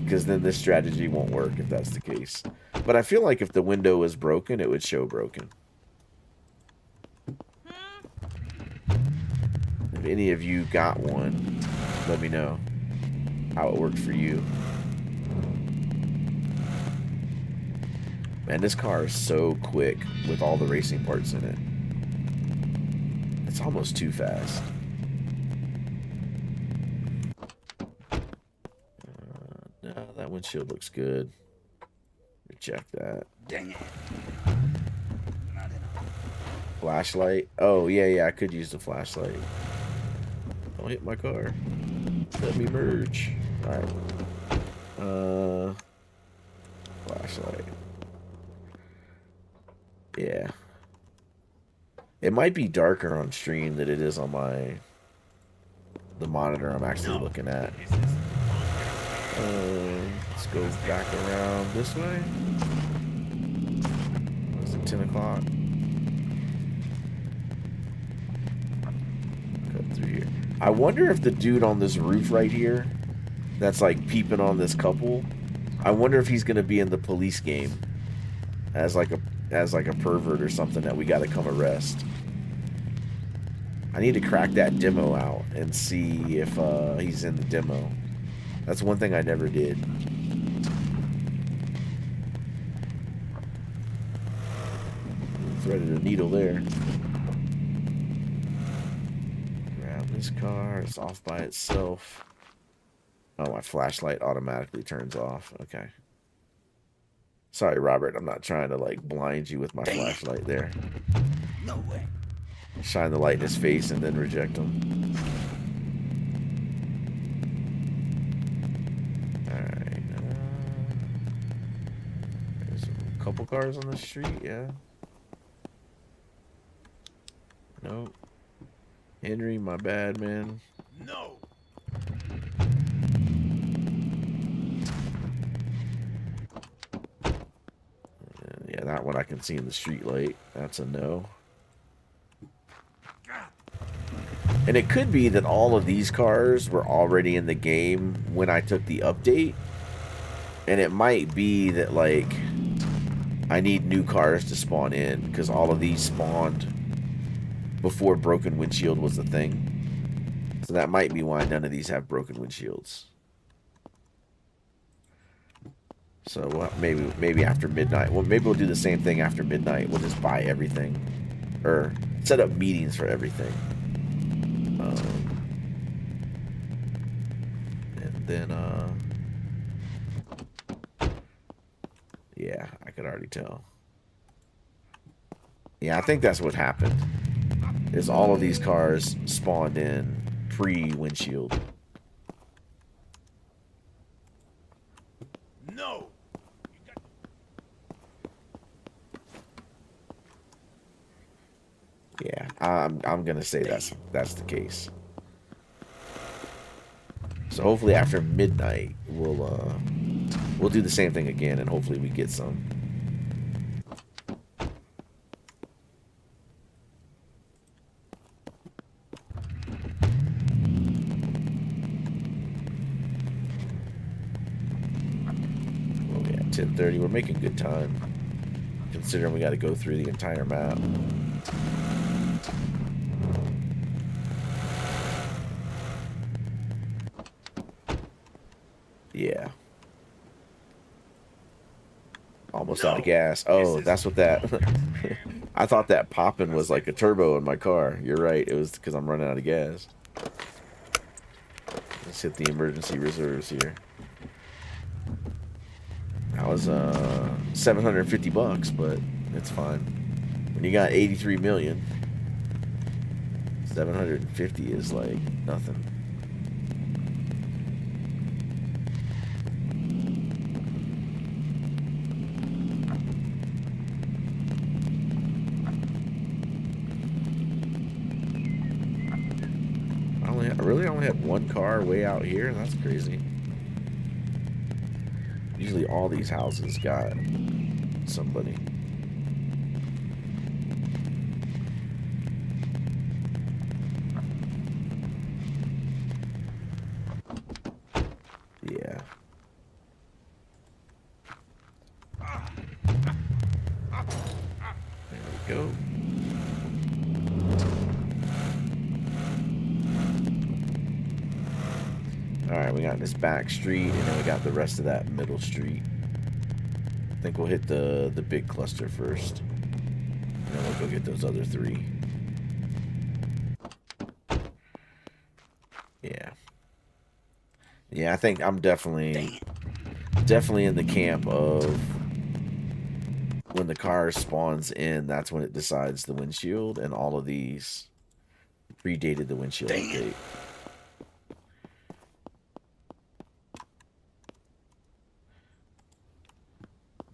Because then this strategy won't work if that's the case. But I feel like if the window was broken, it would show broken. If any of you got one, let me know how it worked for you. Man, this car is so quick with all the racing parts in it. It's almost too fast. No, that windshield looks good. Reject that.
Dang it. Not enough.
Flashlight. Oh, yeah, I could use the flashlight. Don't hit my car. Let me merge. Alright. Flashlight. Yeah. It might be darker on stream than it is on the monitor I'm actually looking at. Let's go back around this way. Was it 10 o'clock? Cut through here. I wonder if the dude on this roof right here that's like peeping on this couple, I wonder if he's gonna be in the police game as like a pervert or something that we gotta come arrest. I need to crack that demo out and see if he's in the demo. That's one thing I never did. Threaded a needle there. Grab this car. It's off by itself. Oh, my flashlight automatically turns off. Okay. Sorry, Robert. I'm not trying to like blind you with my flashlight there.
No way.
Shine the light in his face and then reject him. Alright. There's a couple cars on the street, yeah. Nope. Henry, my bad, man.
No.
Yeah, that one I can see in the street light. That's a no. And it could be that all of these cars were already in the game when I took the update. And it might be that, like, I need new cars to spawn in because all of these spawned before broken windshield was a thing. So that might be why none of these have broken windshields. So maybe after midnight. Well, maybe we'll do the same thing after midnight. We'll just buy everything. Or set up meetings for everything. And then, yeah, I could already tell. Yeah, I think that's what happened. Is all of these cars spawned in pre-windshield.
No.
Yeah, I'm gonna say that's the case. So hopefully after midnight we'll do the same thing again and hopefully we get some. Oh yeah, 10:30. We're making good time considering we got to go through the entire map. Yeah. Almost out of gas. Oh, that's what that... I thought that popping was like a turbo in my car. You're right. It was because I'm running out of gas. Let's hit the emergency reserves here. That was $750, but it's fine. When you got 83 million, 750 is like nothing. only had one car way out here. That's crazy. Usually all these houses got somebody. Yeah. There we go. Alright, we got this back street, and then we got the rest of that middle street. I think we'll hit the big cluster first. And then we'll go get those other three. Yeah. Yeah, I think I'm definitely in the camp of when the car spawns in, that's when it decides the windshield, and all of these predated the windshield update.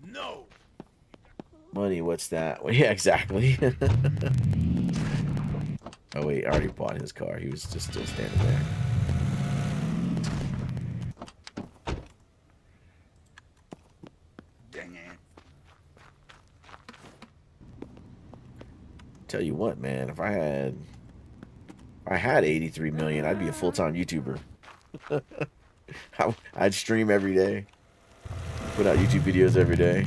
No.
Money, what's that? Well, yeah, exactly. Oh wait, I already bought his car. He was just still standing there.
Dang it.
Tell you what, man, if I had 83 million, I'd be a full-time YouTuber. I'd stream every day. Put out YouTube videos every day.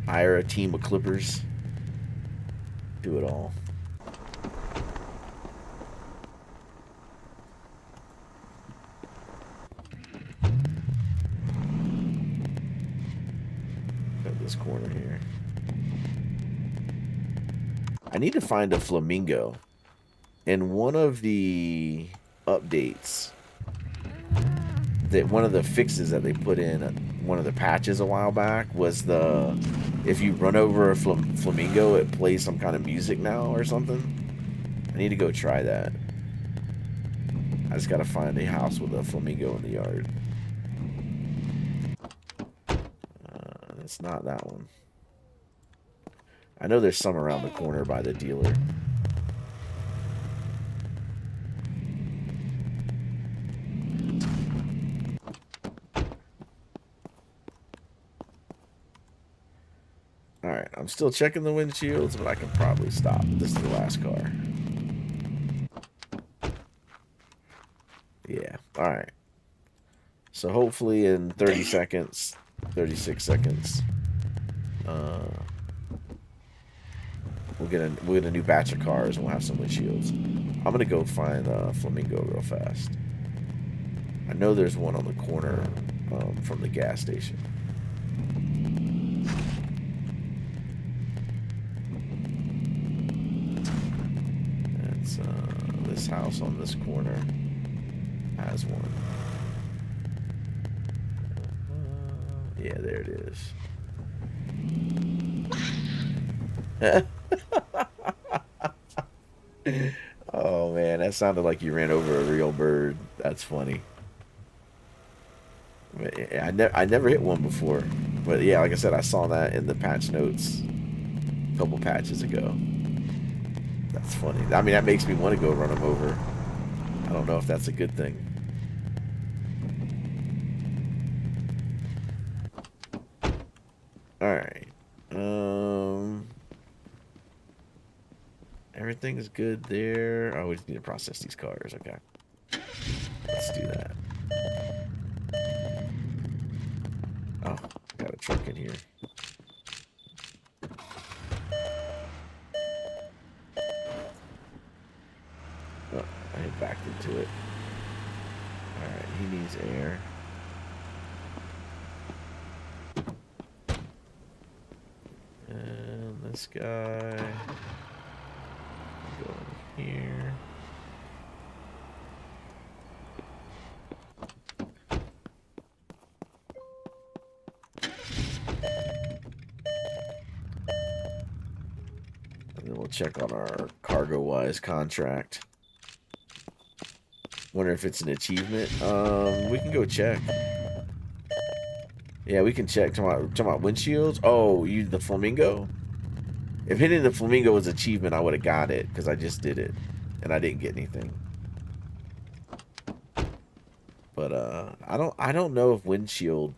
Hire a team of clippers. Do it all. Got this corner here. I need to find a flamingo. In one of the updates, that one of the fixes that they put in one of the patches a while back was the, if you run over a flamingo, it plays some kind of music now or something. I need to go try that. I just gotta find a house with a flamingo in the yard. It's not that one. I know there's some around the corner by the dealer. Alright, I'm still checking the windshields, but I can probably stop. This is the last car. Yeah, alright. So hopefully in 30 seconds, 36 seconds, we'll get a new batch of cars and we'll have some windshields. I'm gonna go find Flamingo real fast. I know there's one on the corner from the gas station. It's this house on this corner has one. Yeah, there it is. Oh man, that sounded like you ran over a real bird. That's funny. I never hit one before, but yeah, like I said, I saw that in the patch notes a couple patches ago. That's funny. I mean, that makes me want to go run them over. I don't know if that's a good thing. All right. Everything's good there. Oh, we just need to process these cars. Okay. Let's do that. Oh, got a truck in here. Oh, I backed into it. Alright, he needs air. And this guy. Go in here. And then we'll check on our cargo-wise contract. Wonder if it's an achievement. We can go check. Yeah, we can check. Talking about windshields. Oh, you the Flamingo? If hitting the flamingo was achievement, I would have got it because I just did it, and I didn't get anything. But I don't know if windshield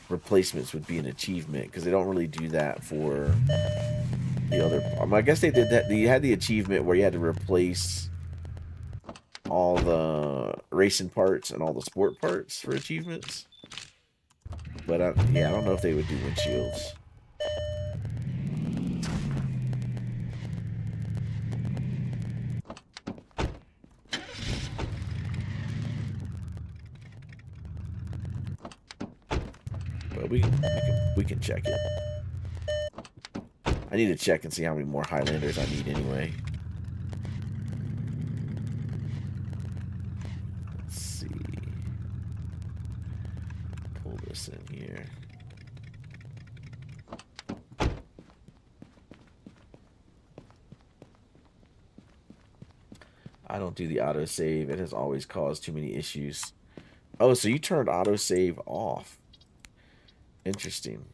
replacements would be an achievement because they don't really do that for the other. I guess they did that. You had the achievement where you had to replace all the racing parts and all the sport parts for achievements. But yeah, I don't know if they would do windshields. But we can check it. I need to check and see how many more Highlanders I need anyway. Let's see. Pull this in here. I don't do the autosave. It has always caused too many issues. Oh, so you turned autosave off. Interesting.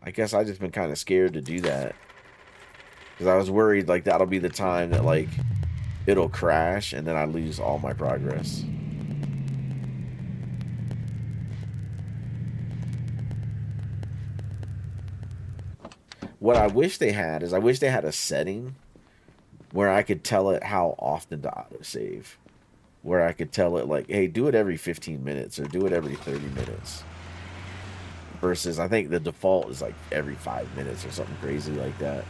I guess I just been kind of scared to do that. Because I was worried, like, that'll be the time that, like, it'll crash and then I lose all my progress. What I wish they had is I wish they had a setting where I could tell it how often to autosave. Where I could tell it, like, hey, do it every 15 minutes or do it every 30 minutes. Versus, I think the default is, like, every 5 minutes or something crazy like that.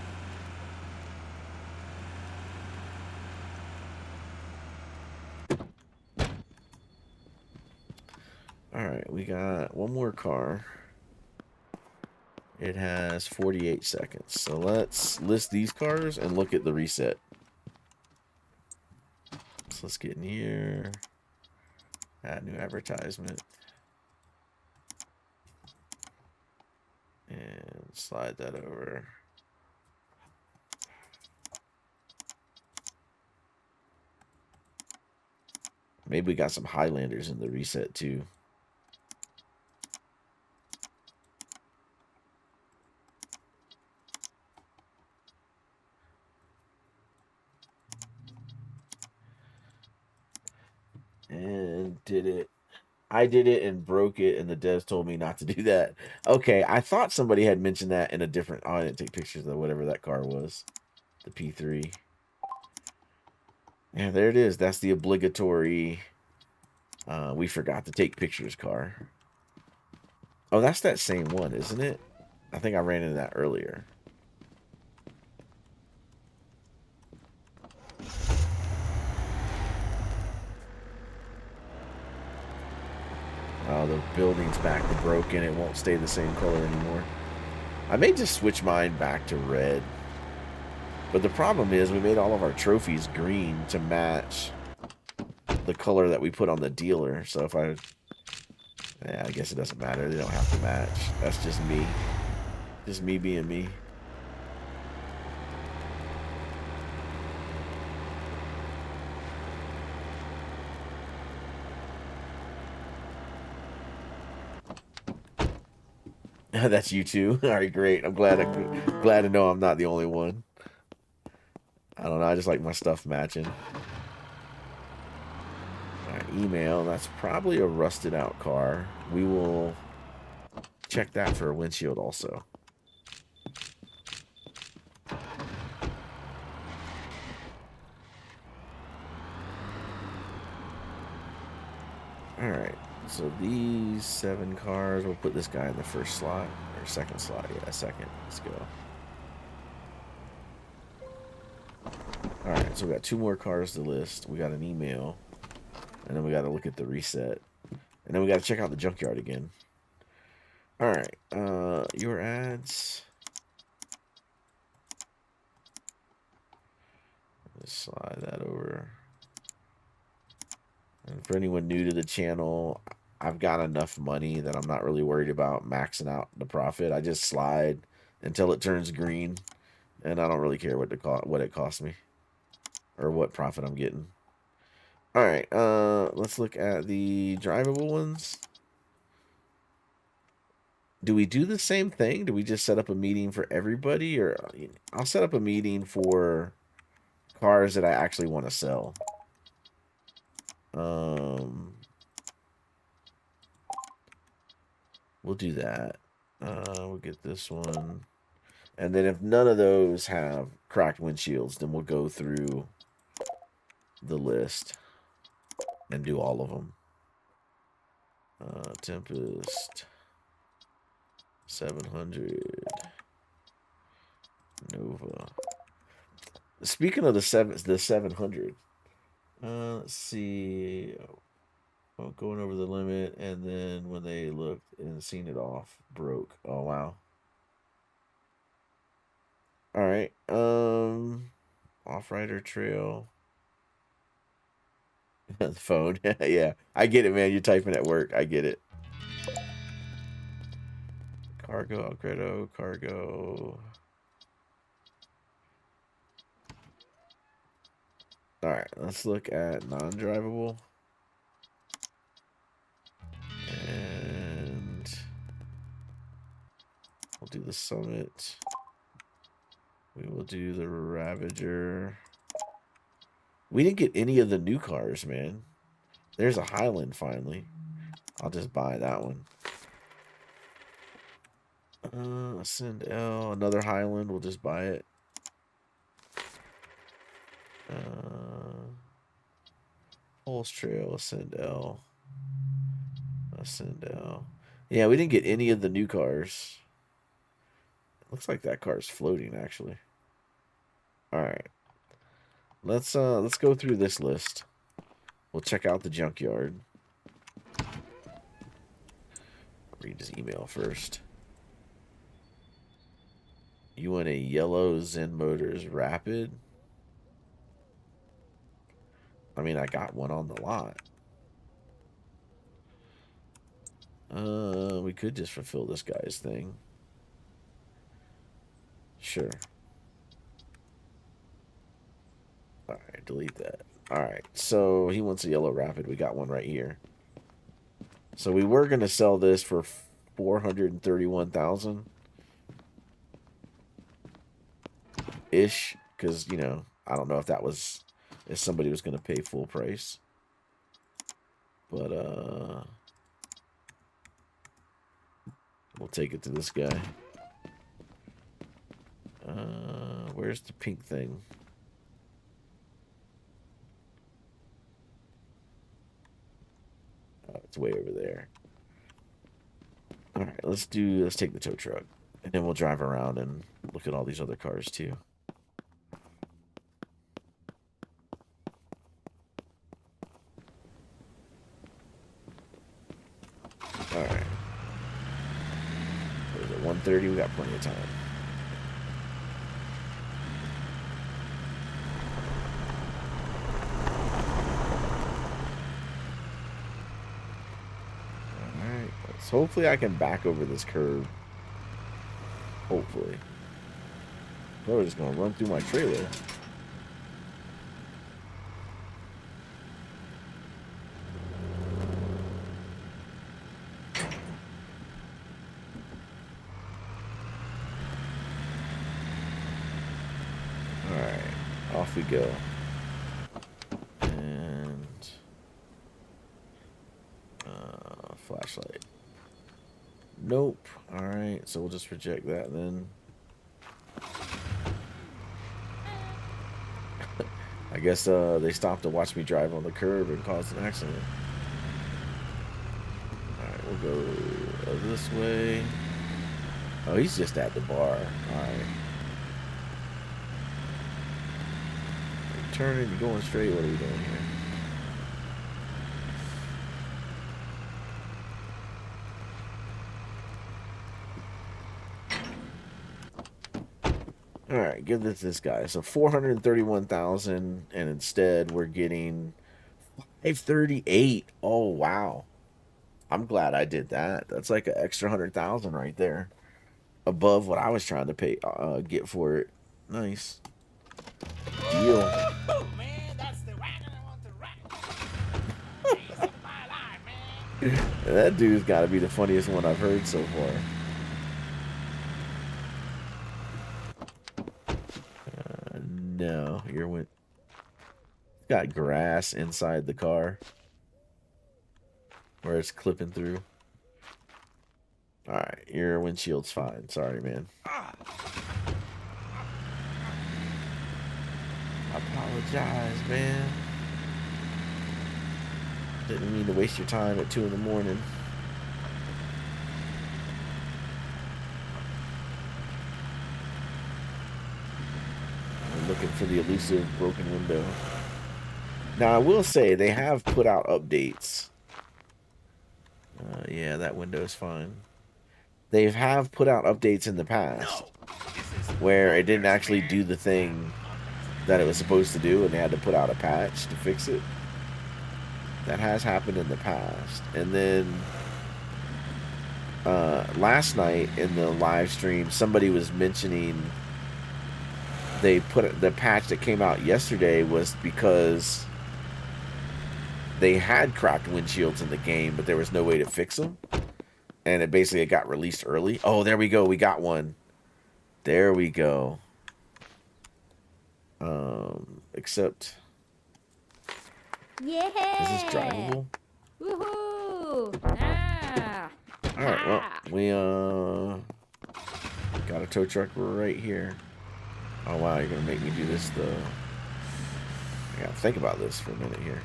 Alright, we got one more car. It has 48 seconds. So let's list these cars and look at the reset. So let's get in here. Add new advertisement. And slide that over. Maybe we got some Highlanders in the reset too. And did it. I did it and broke it, and the devs told me not to do that. Okay, I thought somebody had mentioned that in a different... Oh, I didn't take pictures of whatever that car was. The P3. Yeah, there it is. That's the obligatory... we forgot to take pictures car. Oh, that's that same one, isn't it? I think I ran into that earlier. Oh, the building's back to broken. It won't stay the same color anymore. I may just switch mine back to red. But the problem is we made all of our trophies green to match the color that we put on the dealer. So if I... Yeah, I guess it doesn't matter. They don't have to match. That's just me. Just me being me. That's you too. All right, great. I'm glad to know I'm not the only one. I don't know. I just like my stuff matching. All right, email. That's probably a rusted out car. We will check that for a windshield also. All right. So these 7 cars, we'll put this guy in the first slot, or second slot, yeah, second. Let's go. Alright, so we got 2 more cars to list. We got an email, and then we got to look at the reset. And then we got to check out the junkyard again. Alright, your ads. Let's slide that over. And for anyone new to the channel, I've got enough money that I'm not really worried about maxing out the profit. I just slide until it turns green, and I don't really care what it costs me or what profit I'm getting. All right, let's look at the drivable ones. do we do the same thing? Do we just set up a meeting for everybody, or I'll set up a meeting for cars that I actually want to sell. We'll do that. We'll get this one. And then if none of those have cracked windshields, then we'll go through the list and do all of them. Tempest 700 Nova. Speaking of the 700, let's see. Oh, going over the limit, and then when they looked and seen it off, broke. Oh wow. All right. Off-Rider Trail. The phone. Yeah, I get it, man. You're typing at work. I get it. Cargo, Alcredo, cargo. All right, let's look at non-drivable. And we'll do the Summit. We will do the Ravager. We didn't get any of the new cars, man. There's a Highland finally. I'll just buy that one. Ascend L, another Highland. We'll just buy it. Pulse Trail, Ascend L. Ascend L. Yeah, we didn't get any of the new cars. Looks like that car's floating, actually. All right. Let's go through this list. We'll check out the junkyard. Read his email first. You want a yellow Zen Motors Rapid? I mean, I got one on the lot. We could just fulfill this guy's thing. Sure. Alright, delete that. Alright, so he wants a yellow Rapid. We got one right here. So we were going to sell this for $431,000 ish, because, you know, I don't know if somebody was going to pay full price. But we'll take it to this guy. Where's the pink thing? Oh, it's way over there. All right, let's take the tow truck, and then we'll drive around and look at all these other cars too. All right. What is it, 1:30? We got plenty of time. So hopefully I can back over this curve. Hopefully. Bro, just gonna run through my trailer. Alright, off we go. And flashlight. Nope. Alright, so we'll just reject that then. I guess they stopped to watch me drive on the curb and caused an accident. Alright, we'll go this way. Oh, he's just at the bar. Alright. Turning, you're going straight. What are we doing here? All right, give this guy. So 431,000, and instead we're getting 538. Oh wow, I'm glad I did that. That's like an extra 100,000 right there, above what I was trying to pay get for it. Nice deal.
Oh, man, that's the wagon I want to ride. Days of my life, man.
That dude's got to be the funniest one I've heard so far. your wind. Got grass inside the car where it's clipping through. All right, your windshield's fine. Sorry, man. I apologize, man. Didn't mean to waste your time at 2 in the morning. I'm looking for the elusive broken window. Now, I will say they have put out updates. Yeah, that window is fine. They have put out updates in the past where it didn't actually do the thing that it was supposed to do, and they had to put out a patch to fix it. That has happened in the past. And then last night in the live stream, somebody was mentioning they put the patch that came out yesterday was because they had cracked windshields in the game, but there was no way to fix them. And it basically got released early. Oh, there we go. We got one. There we go. Except...
Yeah.
Is this drivable?
Woohoo! Ah.
Alright, well, we got a tow truck right here. Oh wow, you're gonna make me do this though. I gotta think about this for a minute here.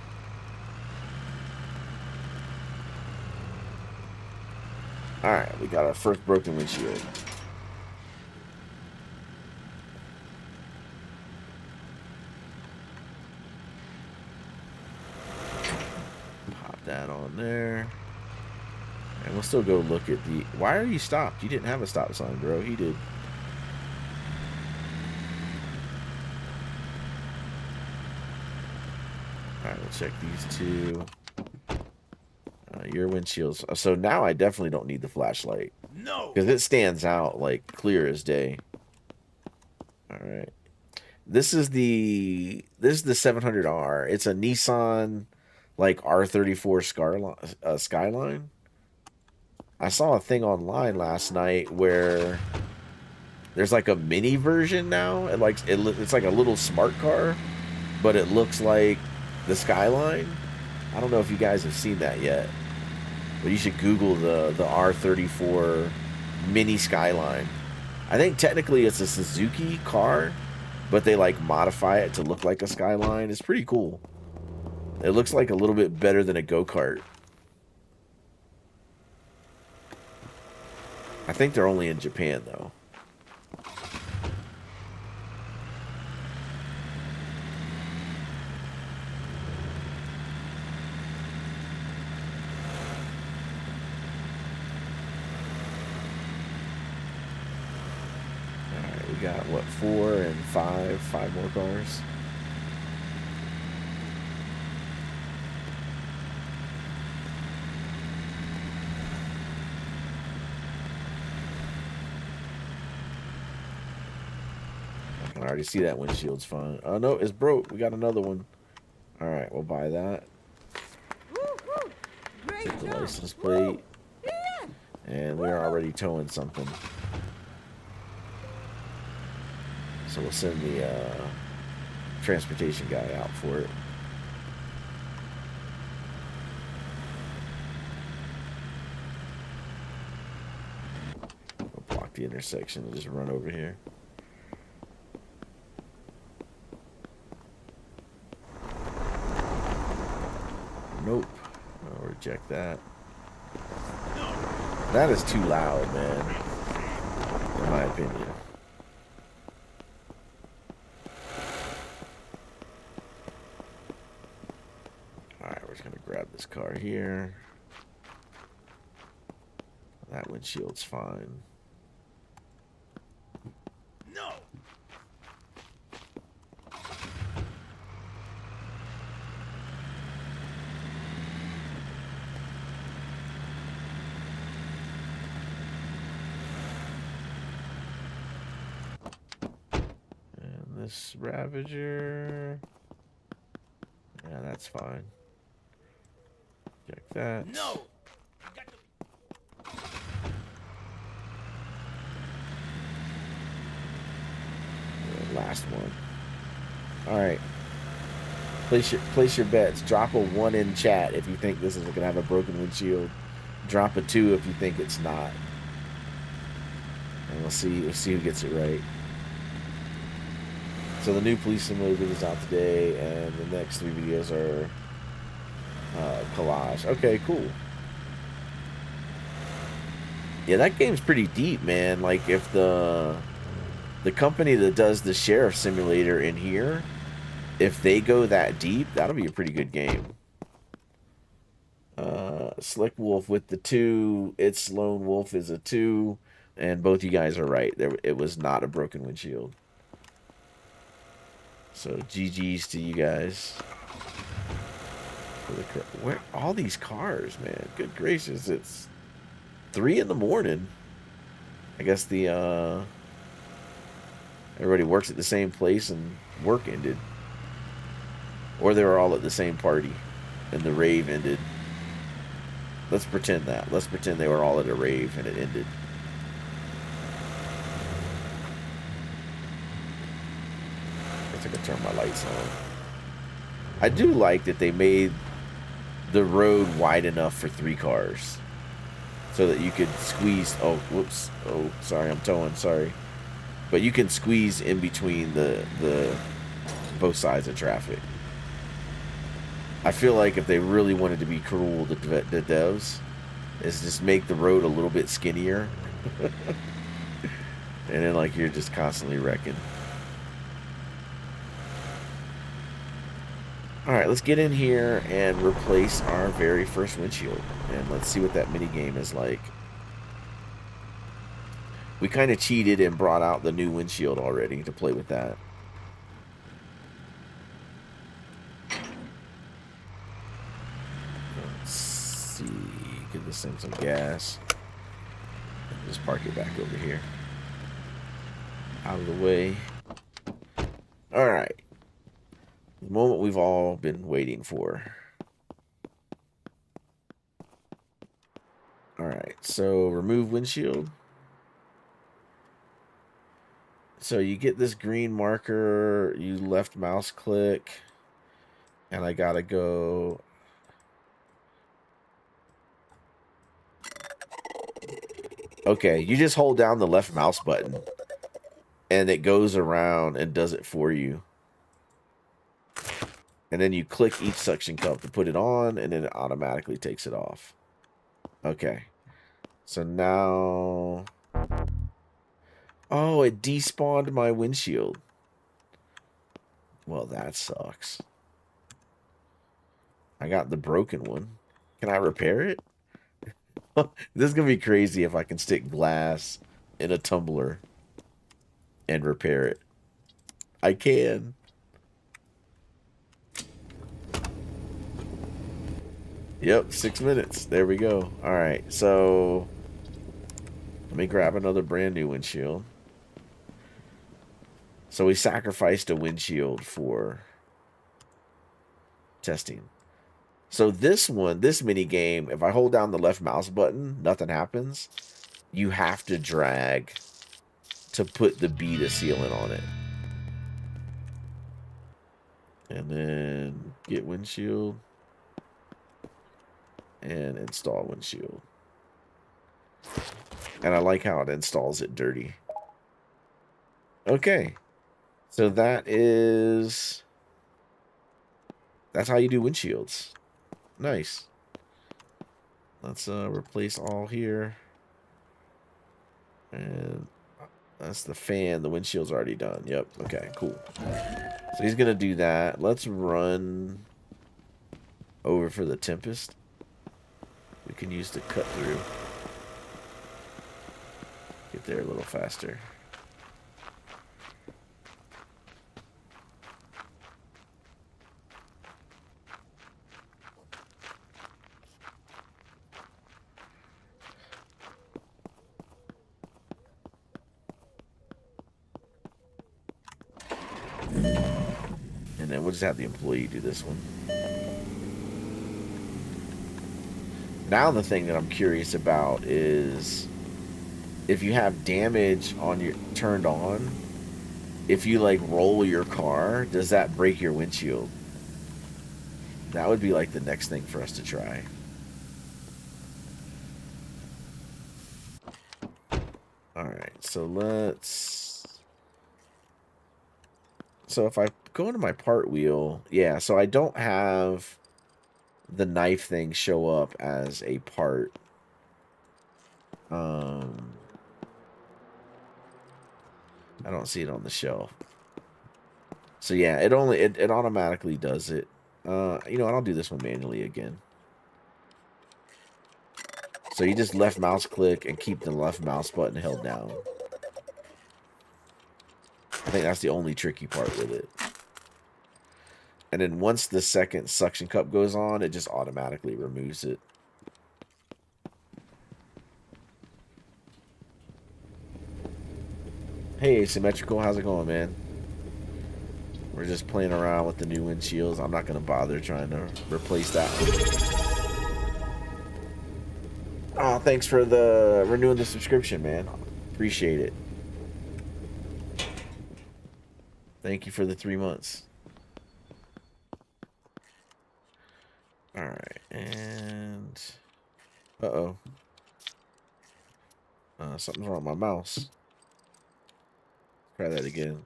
Alright, we got our first broken windshield. That on there, and we'll still go look at the... Why are you stopped? You didn't have a stop sign, bro. He did. Alright, we'll check these two. Your windshield's... So now I definitely don't need the flashlight.
No.
Because it stands out like clear as day. Alright. This is the 700R. It's a Nissan... like R34 Skyline. I saw a thing online last night where there's like a mini version now. It's like a little smart car, but it looks like the Skyline. I don't know if you guys have seen that yet, but you should Google the R34 mini Skyline. I think technically it's a Suzuki car, but they like modify it to look like a Skyline. It's pretty cool. It looks like a little bit better than a go-kart. I think they're only in Japan, though. Alright, we got, what, 4 and 5 more cars? I already see that windshield's fine. Oh, no, it's broke. We got another one. All right, we'll buy that. Take the license plate. And we're already towing something. So we'll send the transportation guy out for it. We'll block the intersection and just run over here. Nope. I'll reject that. That is too loud, man. In my opinion. Alright, we're just going to grab this car here. That windshield's fine.
No.
This Ravager. Yeah, that's fine. Check that.
No.
The last one. All right. Place your bets. Drop a 1 in chat if you think this is gonna have a broken windshield. Drop a 2 if you think it's not. And we'll see who gets it right. So the new police simulator is out today, and the next 3 videos are collage. Okay, cool. Yeah, that game's pretty deep, man. Like, if the company that does the sheriff simulator in here, if they go that deep, that'll be a pretty good game. Slick Wolf with the 2. It's Lone Wolf is a 2, and both you guys are right. It was not a broken windshield. So GG's to you guys. Where all these cars, man? Good gracious, it's 3 in the morning. I guess the everybody works at the same place and work ended, or they were all at the same party and the rave ended. Let's pretend that. Let's pretend they were all at a rave and it ended. I guess I could turn my lights on. I do like that they made the road wide enough for 3 cars so that you could squeeze. Oh, whoops. Oh, sorry, I'm towing. Sorry. But you can squeeze in between the both sides of traffic. I feel like if they really wanted to be cruel, the devs, is just make the road a little bit skinnier. And then, like, you're just constantly wrecking. Alright, let's get in here and replace our very first windshield. And let's see what that mini game is like. We kind of cheated and brought out the new windshield already to play with that. Let's see. Give this thing some gas. Just park it back over here. Out of the way. Alright. The moment we've all been waiting for. Alright, so remove windshield. So you get this green marker, you left mouse click, and I gotta go. Okay, you just hold down the left mouse button, and it goes around and does it for you. And then you click each suction cup to put it on, and then it automatically takes it off. Okay. So now... Oh, it despawned my windshield. Well, that sucks. I got the broken one. Can I repair it? This is going to be crazy if I can stick glass in a tumbler and repair it. I can. Yep, 6 minutes. There we go. All right, so let me grab another brand new windshield. So we sacrificed a windshield for testing. So this one, this mini game, if I hold down the left mouse button, nothing happens. You have to drag to put the beta sealant on it. And then get windshield. And install windshield. And I like how it installs it dirty. Okay. So that's how you do windshields. Nice. Let's replace all here. And that's the fan. The windshield's already done. Yep. Okay, cool. So he's gonna do that. Let's run over for the Tempest. We can use to cut through. Get there a little faster. And then we'll just have the employee do this one. Now the thing that I'm curious about is if you have damage on your turned on, if you like roll your car, does that break your windshield? That would be like the next thing for us to try. Alright, so let's... So if I go into my part wheel, yeah, so I don't have the knife thing show up as a part. I don't see it on the shelf. So yeah, it automatically does it. You know what, I'll do this one manually again. So you just left mouse click and keep the left mouse button held down. I think that's the only tricky part with it. And then once the second suction cup goes on, it just automatically removes it. Hey, Asymmetrical, how's it going, man? We're just playing around with the new windshields. I'm not going to bother trying to replace that one. Oh, thanks for the renewing the subscription, man. Appreciate it. Thank you for the 3 months. Alright, and... Uh-oh. Something's wrong with my mouse. Try that again.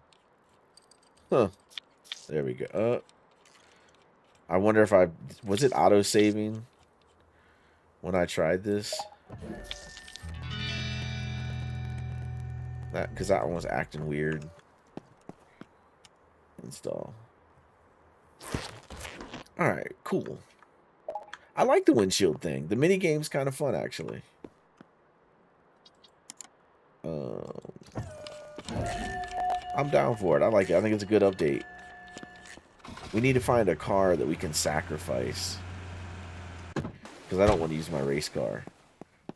Huh. There we go. I wonder if was it auto-saving when I tried this? Because that one was acting weird. Install. Alright, cool. I like the windshield thing. The mini game's kind of fun, actually. I'm down for it. I like it. I think it's a good update. We need to find a car that we can sacrifice. Because I don't want to use my race car.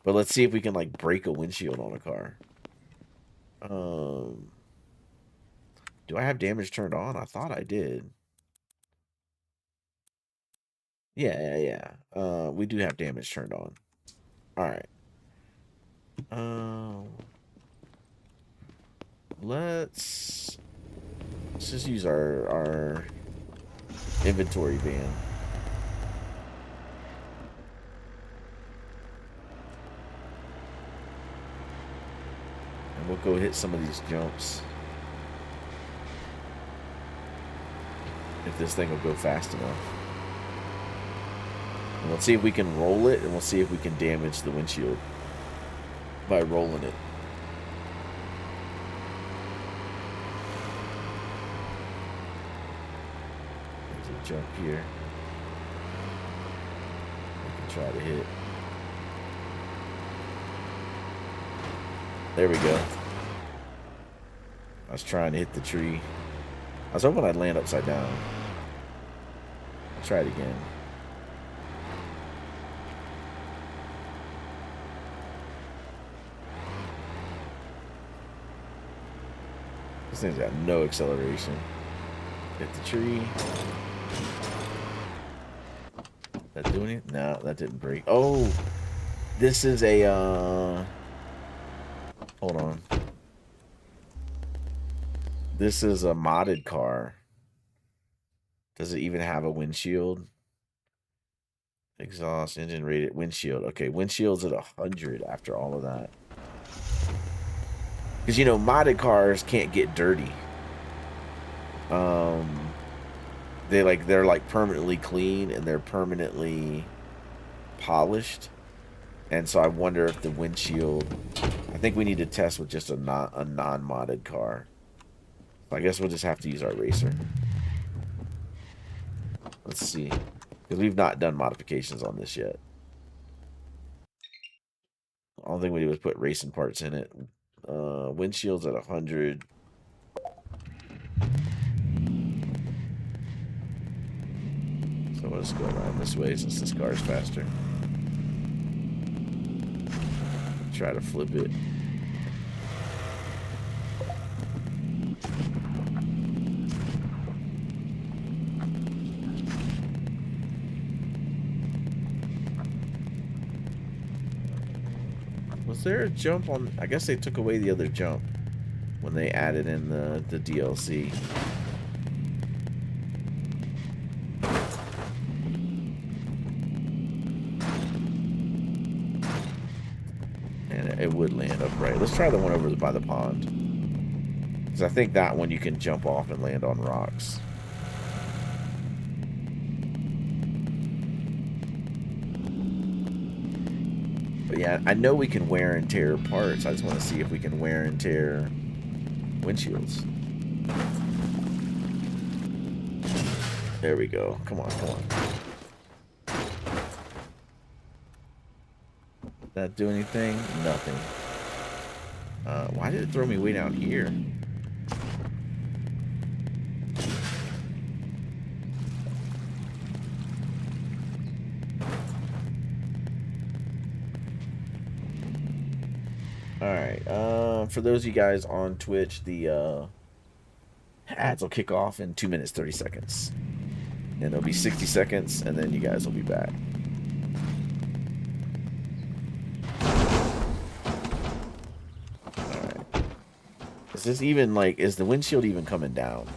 But let's see if we can, like, break a windshield on a car. Do I have damage turned on? I thought I did. Yeah. We do have damage turned on. Alright. Let's just use our inventory van. And we'll go hit some of these jumps. If this thing will go fast enough. And let's see if we can roll it, and we'll see if we can damage the windshield by rolling it. There's a jump here. We can try to hit. There we go. I was trying to hit the tree. I was hoping I'd land upside down. I'll try it again. This thing's got no acceleration. Hit the tree. That do anything? No, that didn't break. Oh, this is a hold on. This is a modded car. Does it even have a windshield? Exhaust, engine rated, windshield. Okay, windshield's at 100 after all of that. Because, you know, modded cars can't get dirty. They're like permanently clean and they're permanently polished. And so I wonder if the windshield... I think we need to test with just a non-modded car. I guess we'll just have to use our racer. Let's see. Because we've not done modifications on this yet. The only thing we did was put racing parts in it. Windshield's at 100. So we'll just go around this way since this car is faster. Try to flip it. Was there a jump on... I guess they took away the other jump. when they added in the DLC. And it would land upright. Let's try the one over by the pond. Because I think that one you can jump off and land on rocks. But yeah, I know we can wear and tear parts. I just want to see if we can wear and tear windshields. There we go. Come on, come on. Did that do anything? Nothing. Why did it throw me way down here? Alright, for those of you guys on Twitch, the ads will kick off in 2 minutes 30 seconds. And it'll be 60 seconds, and then you guys will be back. Alright. Is this even, like, is the windshield even coming down?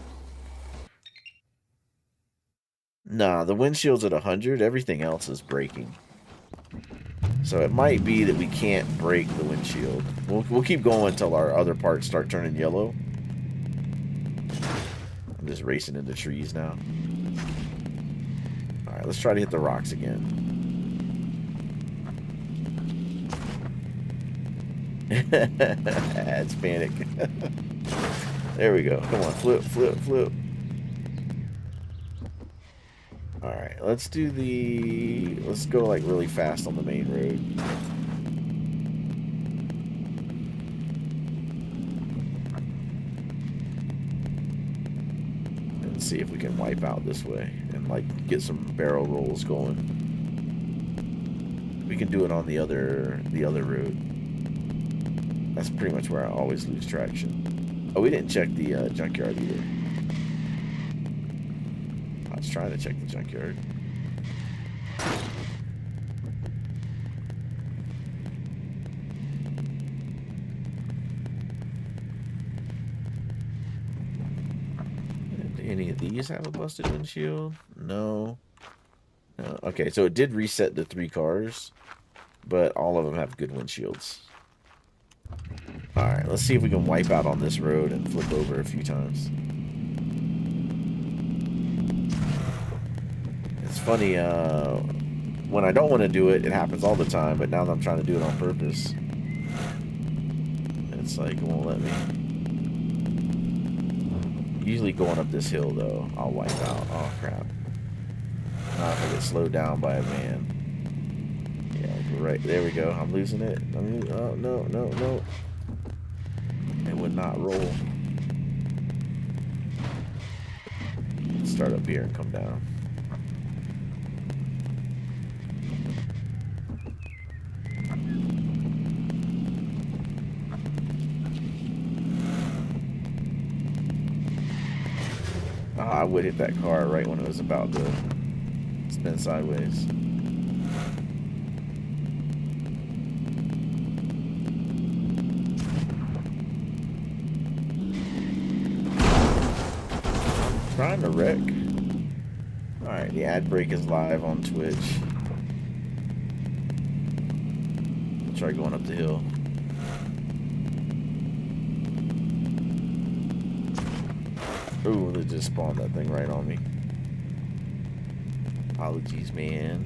Nah, the windshield's at 100, everything else is breaking. So it might be that we can't break the windshield. We'll keep going until our other parts start turning yellow. I'm just racing into trees now. Alright, let's try to hit the rocks again. It's panic. There we go. Come on, flip, flip, flip. Alright, let's do the... Let's go, like, really fast on the main road. And see if we can wipe out this way. And, like, get some barrel rolls going. We can do it on the other road. That's pretty much where I always lose traction. Oh, we didn't check the junkyard either. I was trying to check the junkyard. Did any of these have a busted windshield? No. No. Okay, so it did reset the 3 cars, but all of them have good windshields. Alright, let's see if we can wipe out on this road and flip over a few times. It's funny, when I don't want to do it, it happens all the time, but now that I'm trying to do it on purpose, it's like, it won't let me. Usually going up this hill, though, I'll wipe out. Oh, crap. Not if I get slowed down by a van. Yeah, right, there we go. I'm losing it. Oh, no, no, no. It would not roll. Start up here and come down. Oh, I would hit that car right when it was about to spin sideways. Trying to wreck. Alright, the ad break is live on Twitch. I'll try going up the hill. Ooh, they just spawned that thing right on me. Apologies, man.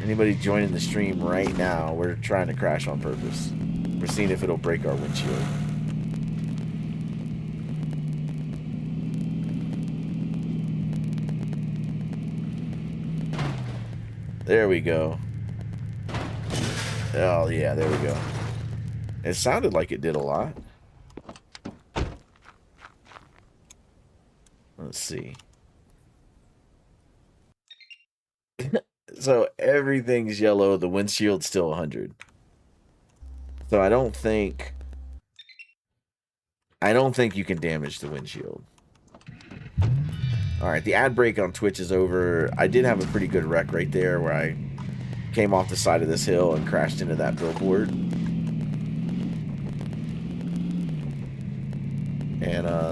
Anybody joining the stream right now, we're trying to crash on purpose. We're seeing if it'll break our windshield. There we go. Oh, yeah, there we go. It sounded like it did a lot. Let's see. So everything's yellow. The windshield's still 100. So I don't think you can damage the windshield. Alright, the ad break on Twitch is over. I did have a pretty good wreck right there where I came off the side of this hill and crashed into that billboard.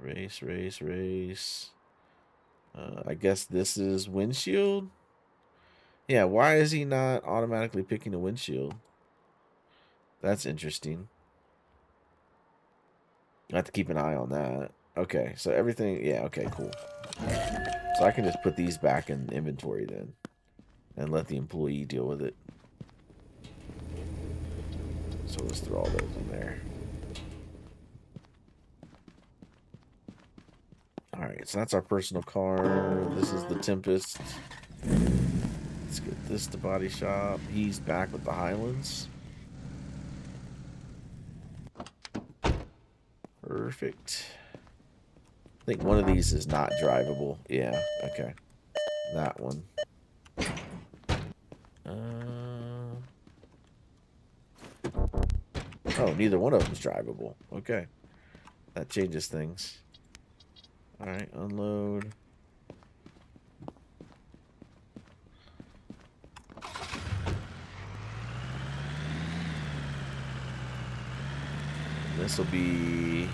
Race, race, race. I guess this is windshield. Yeah, why is he not automatically picking the windshield? That's interesting. I have to keep an eye on that. Okay, so everything, yeah, okay, cool. So I can just put these back in inventory then and let the employee deal with it. So let's throw all those in there. Alright, so that's our personal car. This is the Tempest. Let's get this to body shop. He's back with the Highlands. Perfect. I think one of these is not drivable. Yeah, okay. That one. Oh, neither one of them is drivable. Okay. That changes things. Alright, unload. This will be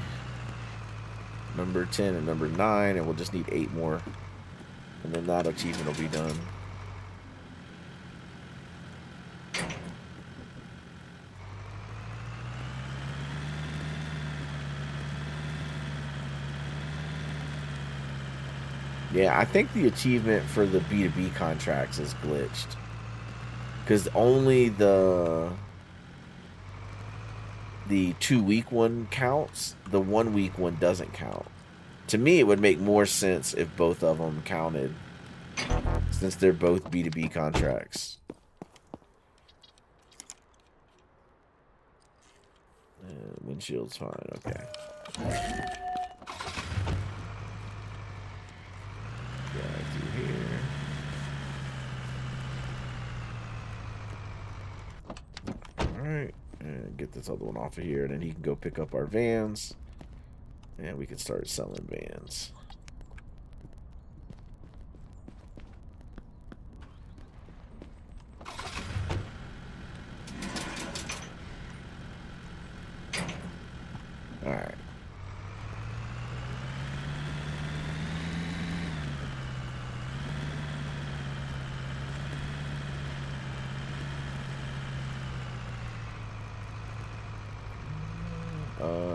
number 10 and number 9, and we'll just need 8 more. And then that achievement will be done. Yeah, I think the achievement for the B2B contracts is glitched. Because only the 2-week one counts. The 1-week one doesn't count. To me, it would make more sense if both of them counted. Since they're both B2B contracts. Windshield's fine, okay. Through here. Alright, and get this other one off of here, and then he can go pick up our vans, and we can start selling vans. Alright.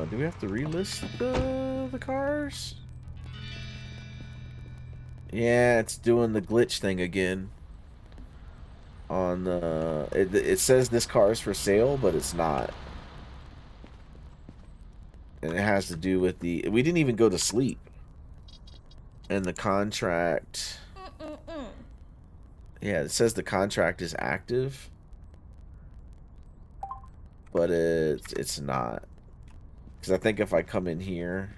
Do we have to relist the cars? Yeah, it's doing the glitch thing again. On the it says this car is for sale, but it's not. And it has to do with the we didn't even go to sleep. And the contract. Yeah, it says the contract is active, but it's not. Because I think if I come in here,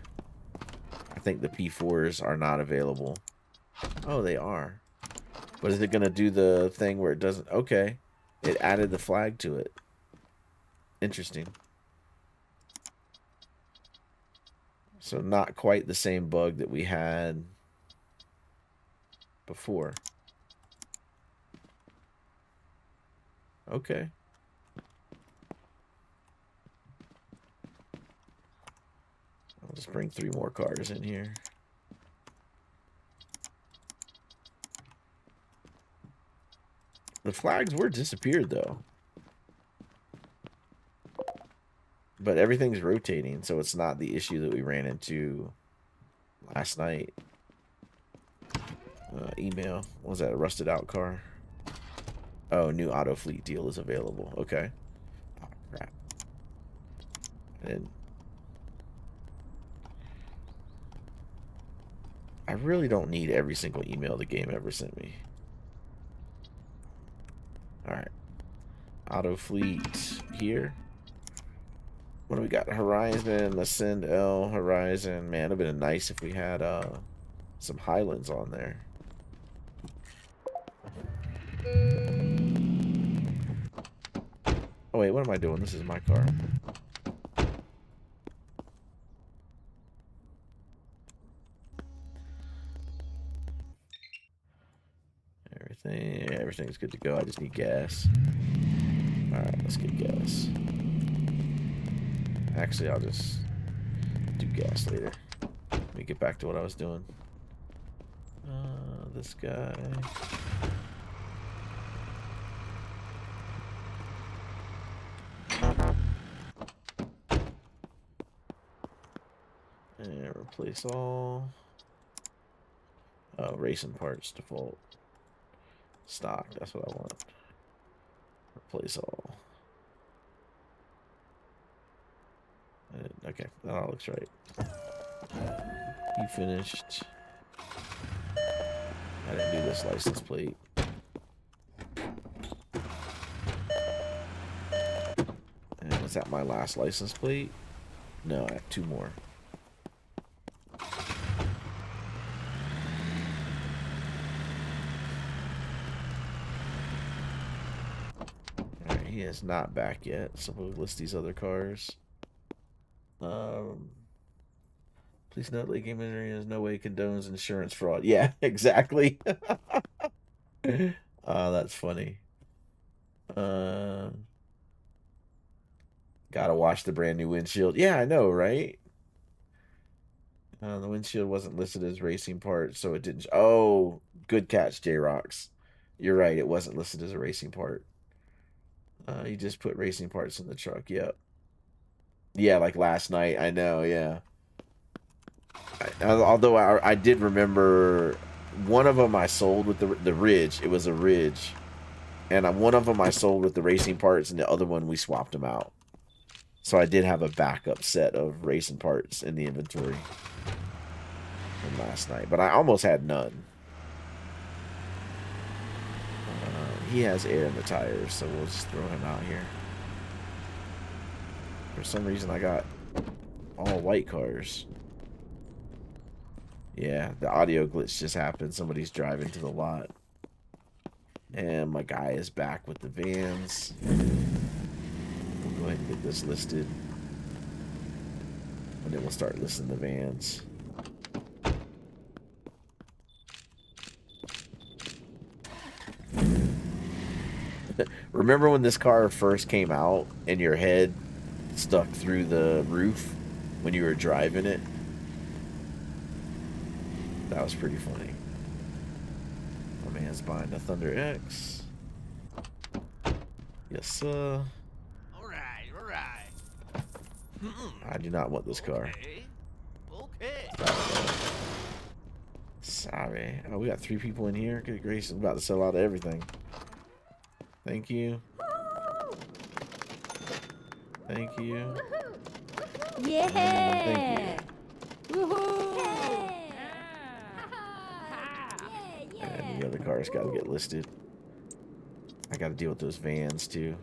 I think the P4s are not available. Oh, they are. But is it going to do the thing where it doesn't? Okay. It added the flag to it. Interesting. So not quite the same bug that we had before. Okay. I'll just bring 3 more cars in here. The flags were disappeared though. But everything's rotating, so it's not the issue that we ran into last night. Email. What was that? A rusted out car? Oh, new auto fleet deal is available. Okay. Oh, crap. And I really don't need every single email the game ever sent me. Alright. Auto fleet here. What do we got? Horizon, Ascend L, Horizon. Man, it would have been nice if we had some Highlands on there. Oh wait, what am I doing? This is my car. Everything's good to go. I just need gas. Alright, let's get gas. Actually, I'll just do gas later. Let me get back to what I was doing. This guy. And replace all. Oh, racing parts default. Stock, that's what I want. Replace all. Okay, that all looks right. You finished. I didn't do this license plate. And was that my last license plate? No, I have 2 more. Alright, he is not back yet, so we'll list these other cars. Please note, late game engineering is no way condones insurance fraud. Yeah, exactly. That's funny. Gotta wash the brand new windshield. Yeah, I know, right? The windshield wasn't listed as racing part, so it didn't. Oh, good catch, J-Rocks. You're right, it wasn't listed as a racing part. You just put racing parts in the truck. Yep. Yeah, like last night. I know, yeah. Although I did remember one of them I sold with the Ridge. It was a Ridge. And one of them I sold with the racing parts, and the other one we swapped them out. So I did have a backup set of racing parts in the inventory from last night. But I almost had none. He has air in the tires, so we'll just throw him out here. For some reason, I got all white cars. Yeah, the audio glitch just happened. Somebody's driving to the lot. And my guy is back with the vans. We'll go ahead and get this listed. And then we'll start listing the vans. Remember when this car first came out and your head stuck through the roof when you were driving it? That was pretty funny. My man's buying the Thunder X. Yes, sir.
Alright, alright.
I do not want this car.
Okay.
Sorry. Oh, we got 3 people in here. Good gracious, I'm about to sell out everything. Thank you. Thank you.
Yeah.
Thank
Woohoo.
And the other cars got to get listed. I got to deal with those vans too.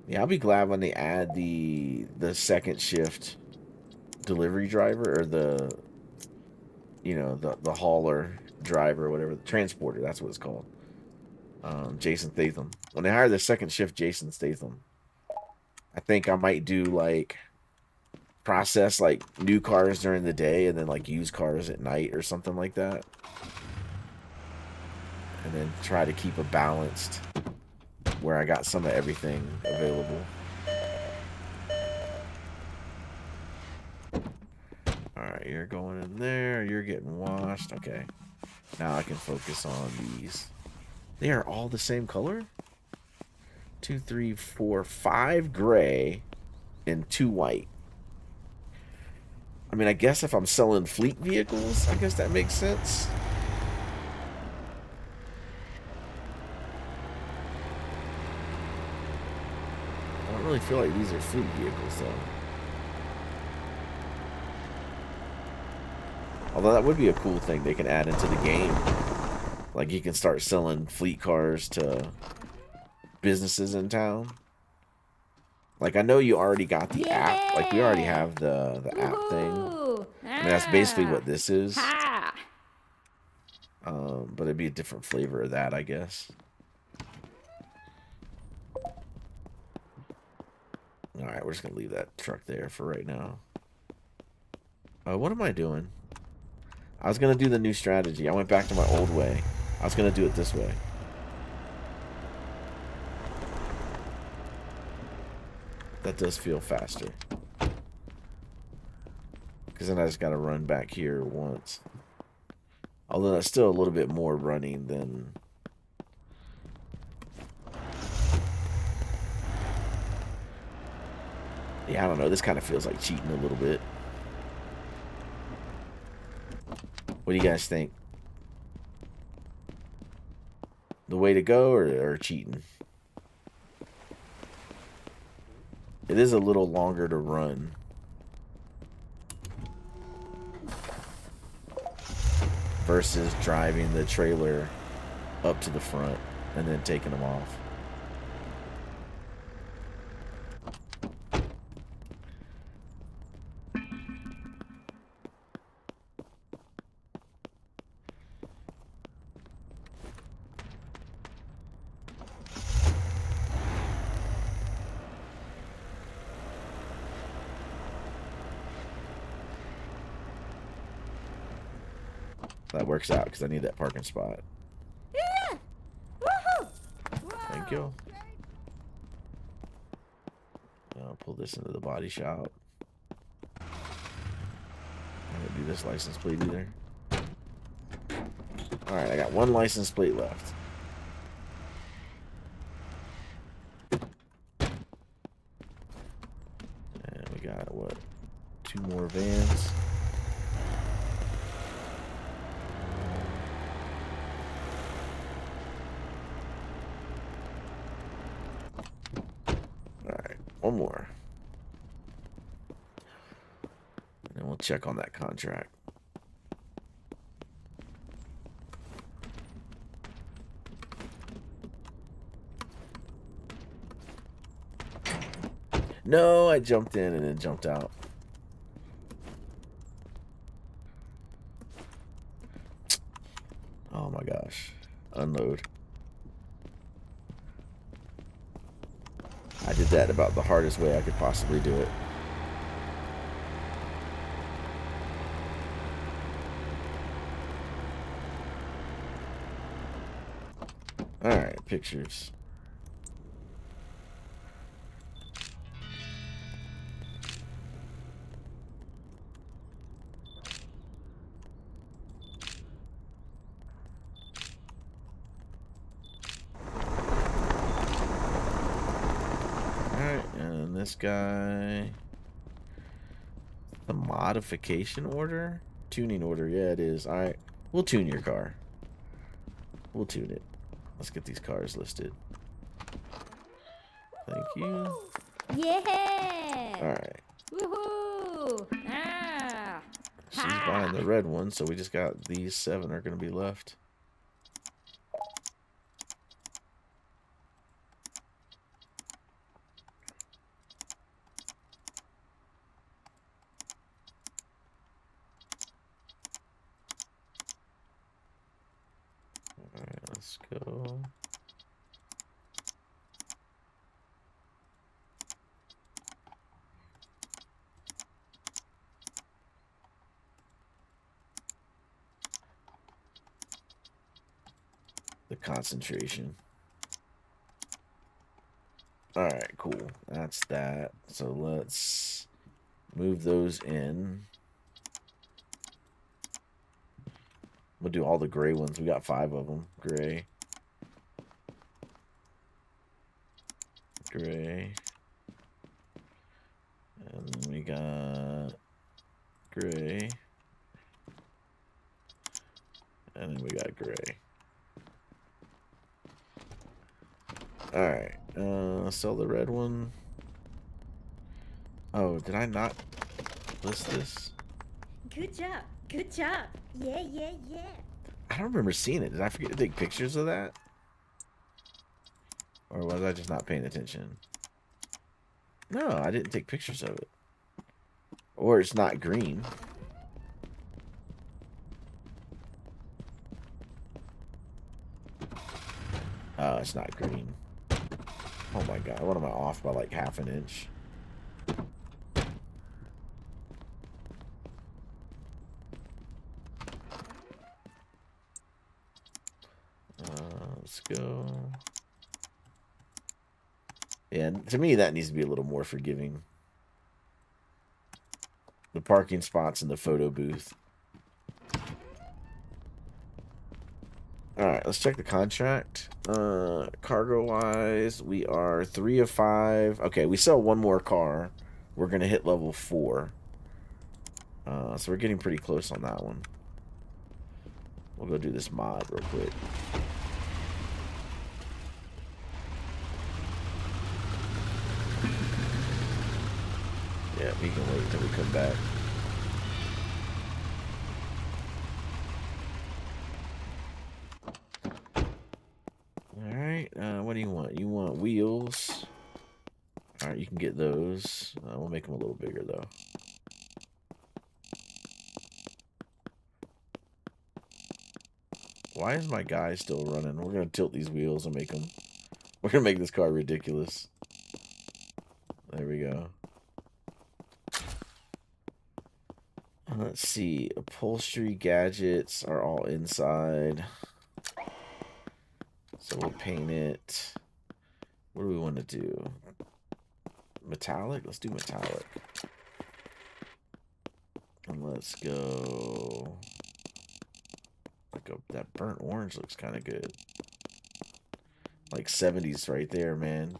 Yeah, I'll be glad when they add the second shift delivery driver, or the hauler driver, or whatever, the transporter, that's what it's called. Jason Statham. When they hire the second shift Jason Statham, I think I might do like process like new cars during the day and then like used cars at night or something like that. And then try to keep a balanced where I got some of everything available. Alright, you're going in there. You're getting washed. Okay. Now I can focus on these. They are all the same color? 2, 3, 4, 5 gray and 2 white. I mean, I guess if I'm selling fleet vehicles, I guess that makes sense. I don't really feel like these are fleet vehicles, though. Although that would be a cool thing they can add into the game. Like, you can start selling fleet cars to businesses in town. Like, I know you already got the app. Like, we already have the app thing. I mean, that's basically what this is.
Ha.
But it'd be a different flavor of that, I guess. Alright, we're just going to leave that truck there for right now. What am I doing? I was going to do the new strategy. I went back to my old way. I was going to do it this way. That does feel faster. Because then I just got to run back here once. Although that's still a little bit more running than... Yeah, I don't know. This kind of feels like cheating a little bit. What do you guys think? The way to go or cheating? It is a little longer to run. Versus driving the trailer up to the front and then taking them off. That works out because I need that parking spot.
Yeah. Woohoo!
Thank you. I'll pull this into the body shop. I don't do this license plate either. Alright, I got one license plate left. And we got, what, 2 more vans. Alright, one more. And then we'll check on that contract. No, I jumped in and then jumped out. Oh my gosh. Unload. I did that about the hardest way I could possibly do it. Alright, pictures. This guy, the modification order, tuning order. Yeah, it is. All right, we'll tune your car. We'll tune it. Let's get these cars listed. Thank you.
Yeah.
All right.
Woohoo! Ah.
She's
Ha.
buying the red one, so we just got these 7 are going to be left. Alright, let's go. The concentration. Alright, cool. That's that. So let's move those in. We'll do all the gray ones. We got 5 of them. Gray. Gray. And then we got gray. And then we got gray. Alright. Sell the red one. Oh, did I not list this?
Good job. Good job. Yeah, yeah, yeah.
I don't remember seeing it. Did I forget to take pictures of that? Or was I just not paying attention? No, I didn't take pictures of it. Or it's not green. Oh, it's not green. Oh my god, what am I off by like half an inch? Let's go. Yeah, to me that needs to be a little more forgiving. The parking spots in the photo booth. Alright, let's check the contract. Cargo wise, we are 3 of 5. Okay, we sell one more car. We're gonna hit level 4. So we're getting pretty close on that one. We'll go do this mod real quick. Yeah, we can wait until we come back. Alright, what do you want? You want wheels. Alright, you can get those. We'll make them a little bigger, though. Why is my guy still running? We're going to tilt these wheels and make them... We're going to make this car ridiculous. There we go. Let's see. Upholstery gadgets are all inside. So we'll paint it. What do we want to do? Metallic? Let's do metallic. And let's go... that burnt orange looks kind of good. Like 70s right there, man.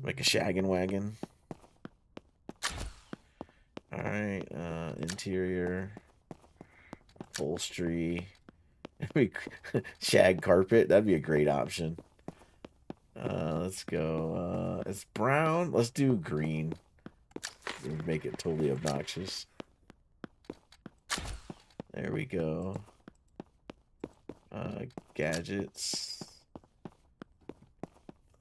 Like a shaggin' wagon. Alright, interior. Upholstery. Shag carpet. That'd be a great option. Let's go. It's brown. Let's do green. Make it totally obnoxious. There we go. Gadgets.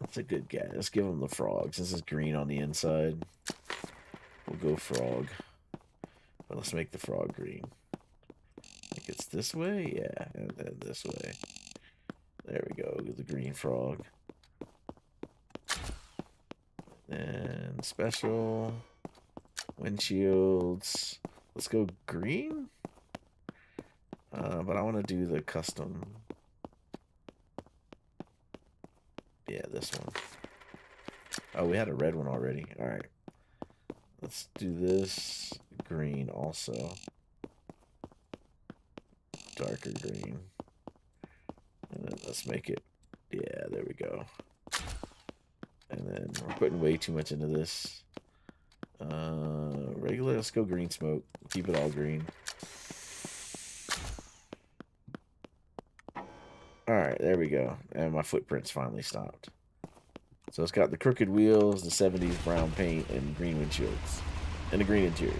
That's a good gadget. Let's give them the frog. Since it's green on the inside, we'll go frog. But let's make the frog green. I think it's this way? Yeah, and then this way. There we go. The green frog. And special. Windshields. Let's go green? But I want to do the custom. Yeah, this one. Oh, we had a red one already. Alright. Let's do this green also. Darker green. And then let's make it... Yeah, there we go. And then we're putting way too much into this. Regular, let's go green smoke. Keep it all green. Alright, there we go. And my footprints finally stopped. So it's got the crooked wheels, the 70s brown paint, and green windshields. And a green interior.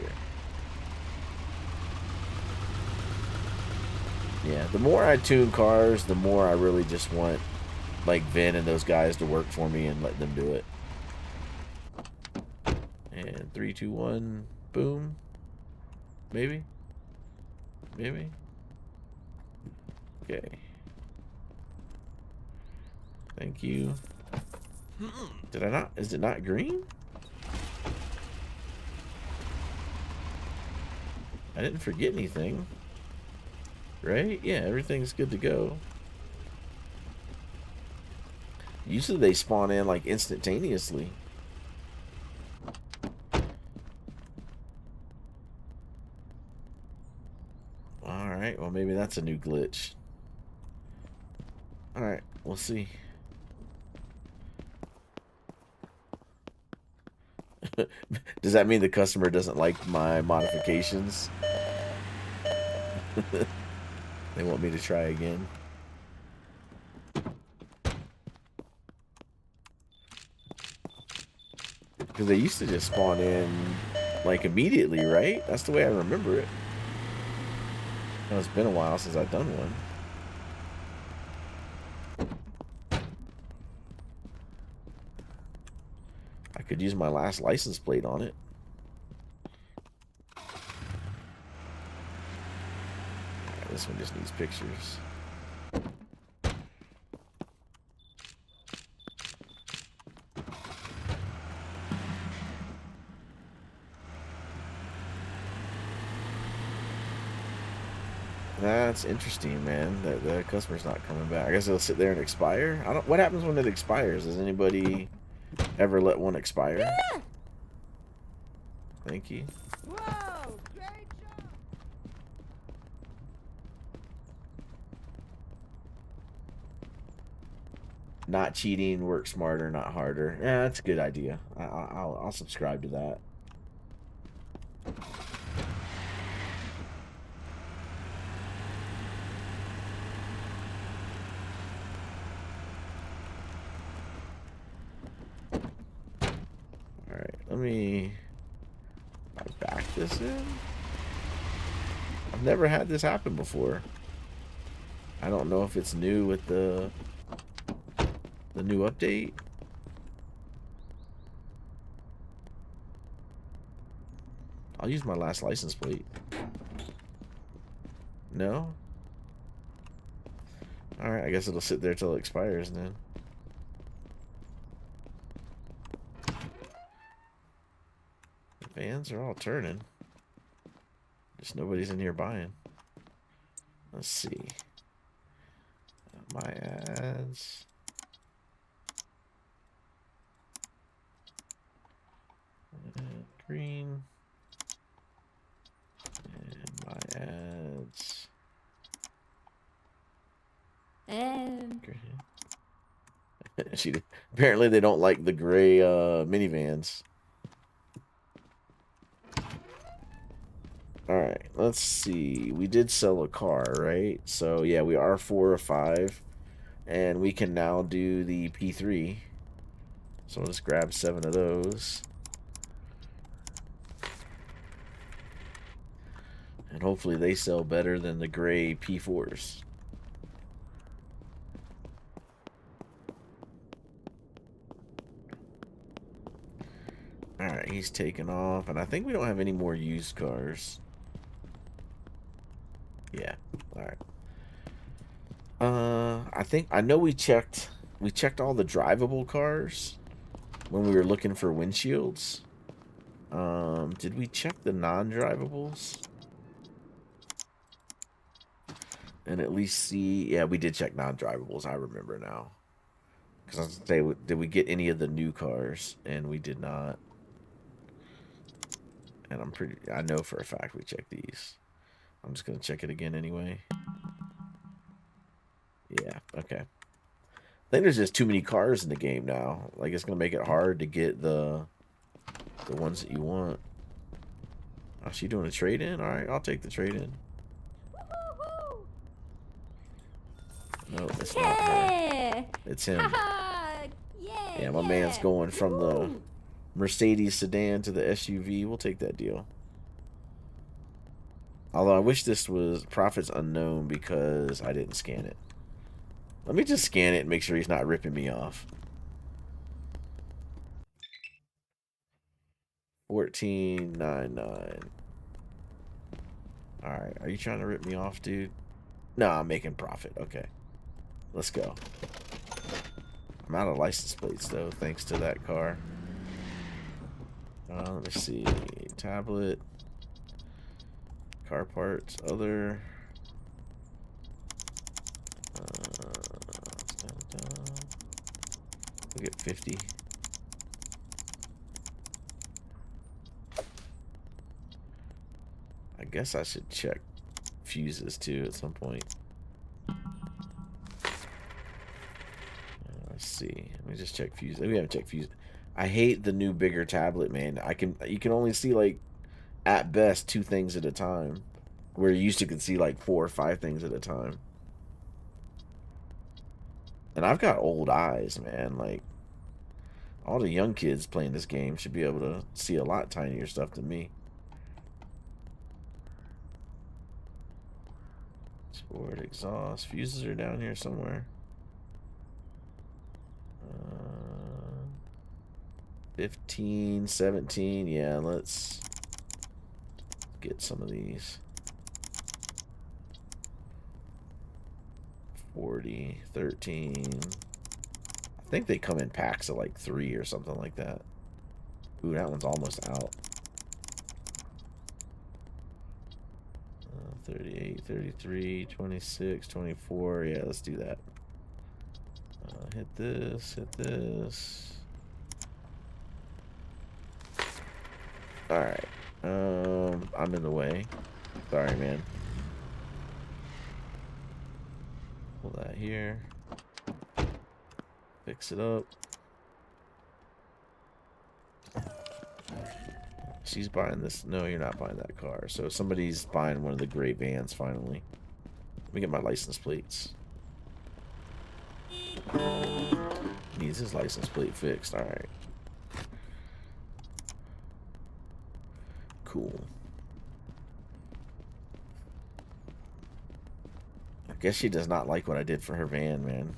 Yeah, the more I tune cars, the more I really just want, like, Vin and those guys to work for me and let them do it. And 3, 2, 1, boom. Maybe? Maybe? Okay. Thank you. Did I not? Is it not green? I didn't forget anything. Right? Yeah, everything's good to go. Usually they spawn in like instantaneously. Alright, well maybe that's a new glitch. Alright, we'll see. Does that mean the customer doesn't like my modifications? They want me to try again. Because they used to just spawn in, like, immediately, right? That's the way I remember it. Well, it's been a while since I've done one. I could use my last license plate on it. This one just needs pictures. That's interesting, man. That the customer's not coming back. I guess it'll sit there and expire. I don't. What happens when it expires? Does anybody ever let one expire. Thank you.
Whoa! Great job!
Not cheating, work smarter, not harder. Yeah, that's a good idea. I'll subscribe to that. All right, let me back this in. I've never had this happen before. I don't know if it's new with the new update. I'll use my last license plate. No? Alright, I guess it'll sit there till it expires then. The vans are all turning. Just nobody's in here buying. Let's see. My ads. And green. And my ads. She apparently they don't like the gray minivans. All right, let's see. We did sell a car, right? So yeah, we are 4 or 5, and we can now do the P3. So I'll just grab 7 of those, and hopefully they sell better than the gray P4s. All right, he's taken off, and I think we don't have any more used cars. Yeah. All right. I know we checked all the drivable cars when we were looking for windshields. Did we check the non-drivables? And at least see, yeah, we did check non-drivables. I remember now. Because I was gonna say, did we get any of the new cars? And we did not. And I know for a fact we checked these. I'm just gonna check it again anyway. Yeah, okay. I think there's just too many cars in the game now. Like, it's gonna make it hard to get the ones that you want. Oh, she doing a trade-in? Alright, I'll take the trade-in. No, it's not her. It's him. Yeah, my man's going from the Mercedes sedan to the SUV. We'll take that deal. Although I wish this was profits unknown because I didn't scan it. Let me just scan it and make sure he's not ripping me off. 14.99. Alright, are you trying to rip me off, dude? No, I'm making profit. Okay. Let's go. I'm out of license plates, though, thanks to that car. Let me see. Tablet. Car parts. Other. We'll get 50. I guess I should check fuses, too, at some point. Let's see. Let me just check fuses. We haven't checked fuses. I hate the new bigger tablet, man. You can only see, like, at best 2 things at a time, where you used to could see like 4 or 5 things at a time. And I've got old eyes, man. Like, all the young kids playing this game should be able to see a lot tinier stuff than me. Sport exhaust fuses are down here somewhere. 15, 17. Yeah, let's get some of these. 40, 13. I think they come in packs of like 3 or something like that. Ooh, that one's almost out. 38, 33, 26, 24. Yeah, let's do that. Hit this, hit this. Alright. I'm in the way. Sorry, man. Pull that here. Fix it up. She's buying this. No, you're not buying that car. So somebody's buying one of the gray vans finally. Let me get my license plates. Needs his license plate fixed. Alright. Cool. I guess she does not like what I did for her van, man.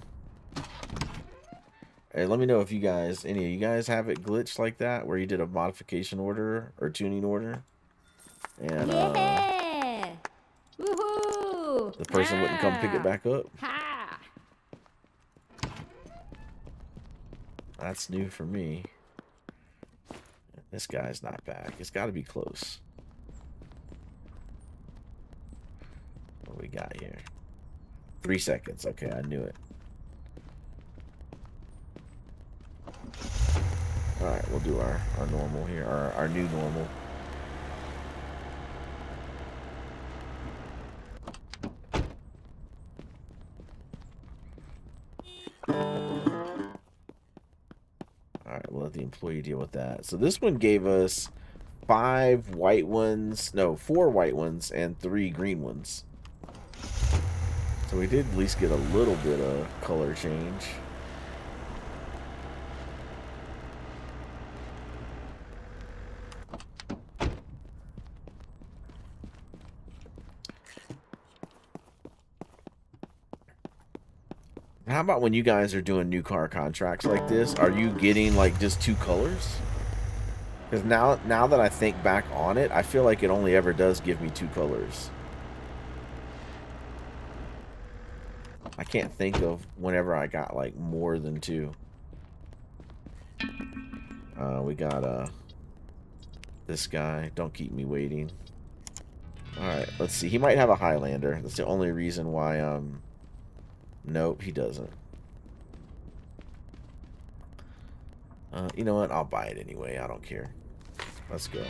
Hey, let me know if you guys, any of you guys have it glitched like that, where you did a modification order or tuning order, and
Yeah! Woohoo!
the person wouldn't come pick it back up.
Ha!
That's new for me. This guy's not back. It's got to be close. What do we got here? 3 seconds. Okay, I knew it. Alright, we'll do our normal here. Our new normal. Alright, we'll let the employee deal with that. So this one gave us 5 white ones. No, 4 white ones and 3 green ones. So we did at least get a little bit of color change. How about when you guys are doing new car contracts like this? Are you getting like just 2 colors? Because now that I think back on it, I feel like it only ever does give me 2 colors. I can't think of whenever I got like more than 2. We got this guy. Don't keep me waiting. All right, let's see. He might have a Highlander. That's the only reason why. Nope, he doesn't. You know what? I'll buy it anyway. I don't care. Let's go.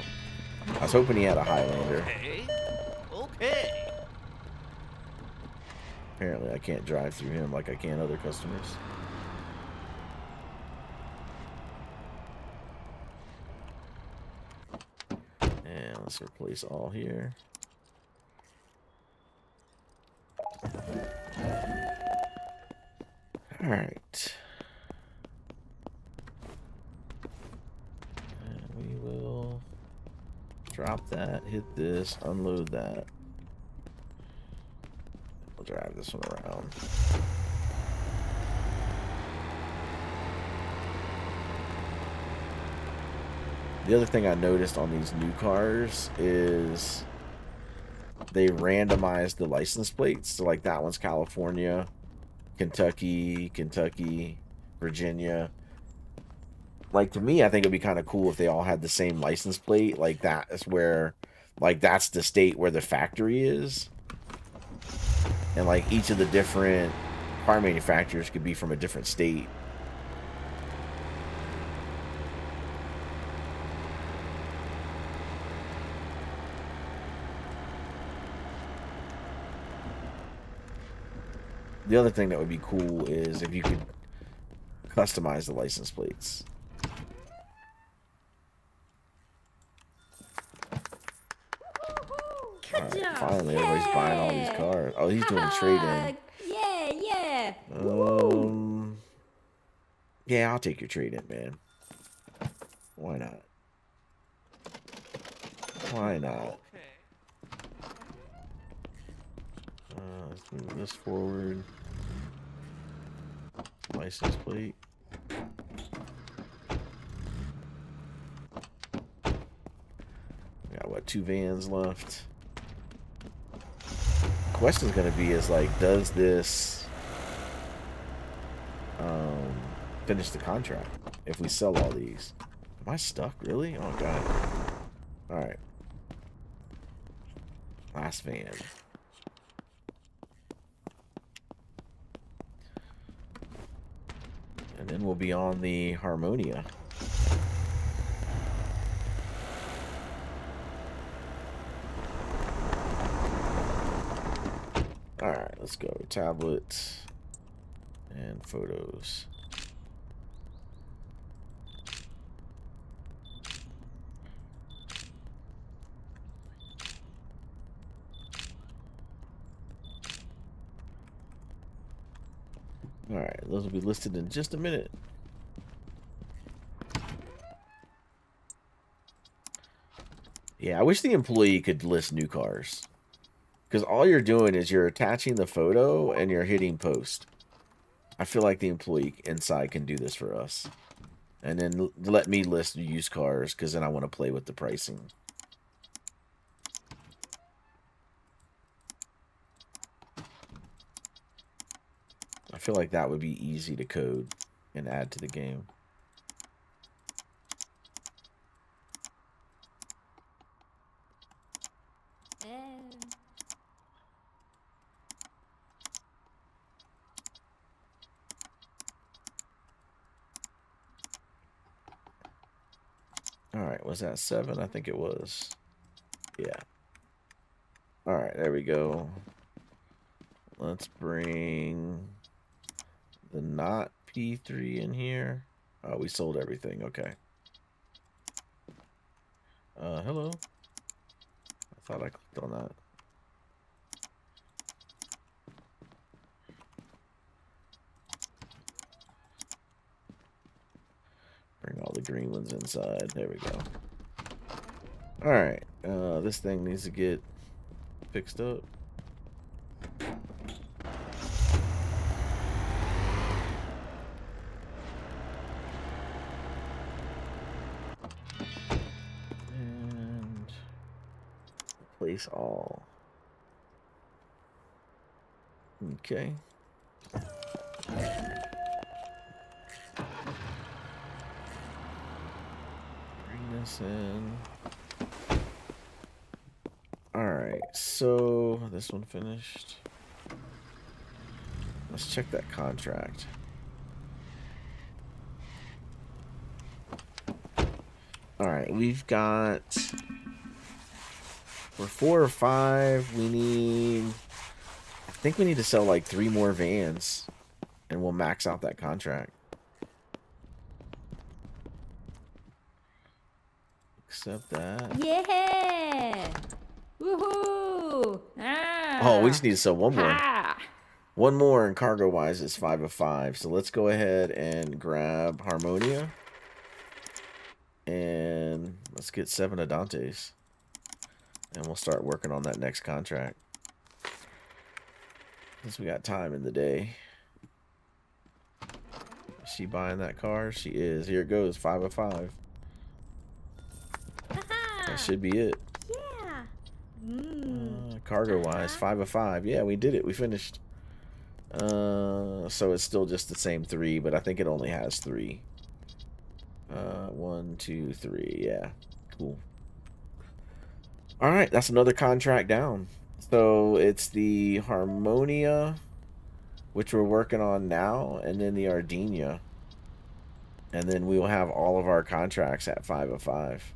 I was hoping he had a Highlander.
Okay. Okay.
Apparently, I can't drive through him like I can other customers. And let's replace all here. All right. And we will drop that, hit this, unload that. We'll drive this one around. The other thing I noticed on these new cars is they randomized the license plates. So like that one's California, Kentucky, Virginia. Like to me, I think it'd be kind of cool if they all had the same license plate. Like that is where, like that's the state where the factory is. And like each of the different car manufacturers could be from a different state. The other thing that would be cool is if you could customize the license plates.
Good job!
Finally, everybody's buying all these cars. Oh, he's doing a trade-in.
Yeah, yeah!
Yeah, I'll take your trade-in, man. Why not? Why not? Let's move this forward. License plate. We got what, 2 vans left? Question's gonna be is like, does this finish the contract if we sell all these? Am I stuck really? Oh god. Alright. Last van. And then we'll be on the Harmonia. All right, let's go. Tablet and photos. All right, those will be listed in just a minute. Yeah, I wish the employee could list new cars. Because all you're doing is you're attaching the photo and you're hitting post. I feel like the employee inside can do this for us. And then let me list used cars, because then I want to play with the pricing. I feel like that would be easy to code and add to the game. All right, was that 7? I think it was. Yeah. All right, there we go. Let's bring the not P3 in here. Oh, we sold everything. Okay. Hello. I thought I clicked on that. Bring all the green ones inside. There we go. All right. This thing needs to get fixed up. And replace all. Okay. Bring this in. Alright, so this one finished. Let's check that contract. Alright, we've got... For 4 or 5, we need... I think we need to sell like 3 more vans. And we'll max out that contract. Accept that.
Yeah! Woohoo! Ah.
Oh, we just need to sell one more.
Ah.
One more, and cargo-wise is 5 of 5. So let's go ahead and grab Harmonia. And let's get 7 of Dante's. And we'll start working on that next contract. Since we got time in the day. Is she buying that car? She is. Here it goes, 5 of 5. That should be it.
Yeah.
Cargo-wise, 5 of 5. Yeah, we did it. We finished. So it's still just the same 3, but I think it only has 3. 1, 2, 3. Yeah, cool. All right, that's another contract down. So it's the Harmonia, which we're working on now, and then the Ardinia. And then we will have all of our contracts at 5 of 5.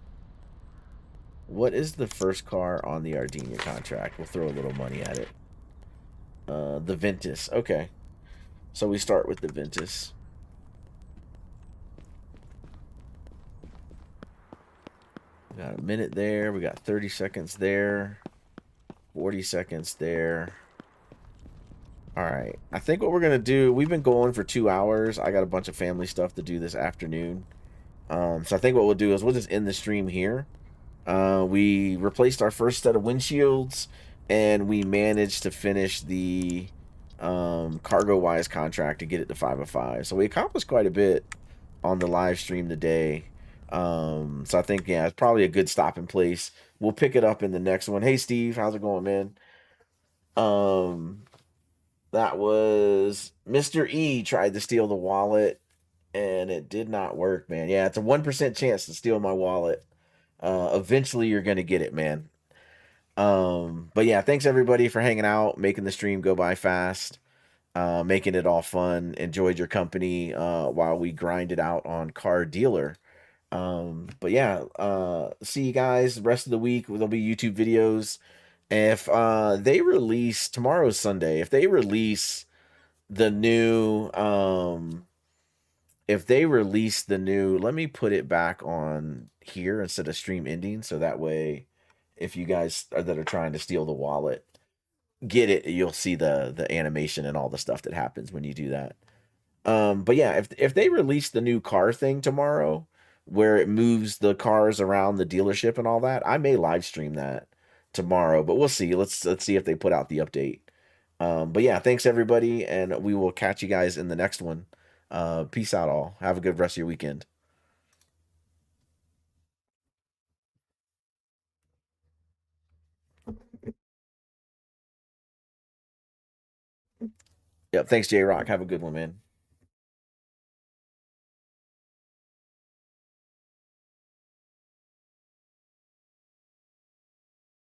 What is the first car on the Ardinia contract? We'll throw a little money at it. The Ventus. Okay. So we start with the Ventus. We got a minute there. We got 30 seconds there. 40 seconds there. All right. I think what we're going to do, we've been going for 2 hours. I got a bunch of family stuff to do this afternoon. So I think what we'll do is we'll just end the stream here. We replaced our first set of windshields, and we managed to finish the cargo-wise contract to get it to 5 of 5. So we accomplished quite a bit on the live stream today. So I think, yeah, it's probably a good stopping place. We'll pick it up in the next one. Hey, Steve, how's it going, man? That was Mr. E tried to steal the wallet, and it did not work, man. Yeah, it's a 1% chance to steal my wallet. Eventually you're going to get it, man. But yeah, thanks everybody for hanging out, making the stream go by fast, making it all fun. Enjoyed your company, while we grind it out on Car Dealer. But yeah, see you guys the rest of the week. There'll be YouTube videos. If they release tomorrow's Sunday, if they release the new if they release the new, let me put it back on here instead of stream ending, so that way if you guys that are trying to steal the wallet get it, you'll see the animation and all the stuff that happens when you do that. But yeah, if they release the new car thing tomorrow, where it moves the cars around the dealership and all that, I may live stream that tomorrow. But we'll see. Let's see if they put out the update. But yeah, thanks everybody, and we will catch you guys in the next one. Peace out, all. Have a good rest of your weekend. Yep. Thanks, J Rock. Have a good one, man.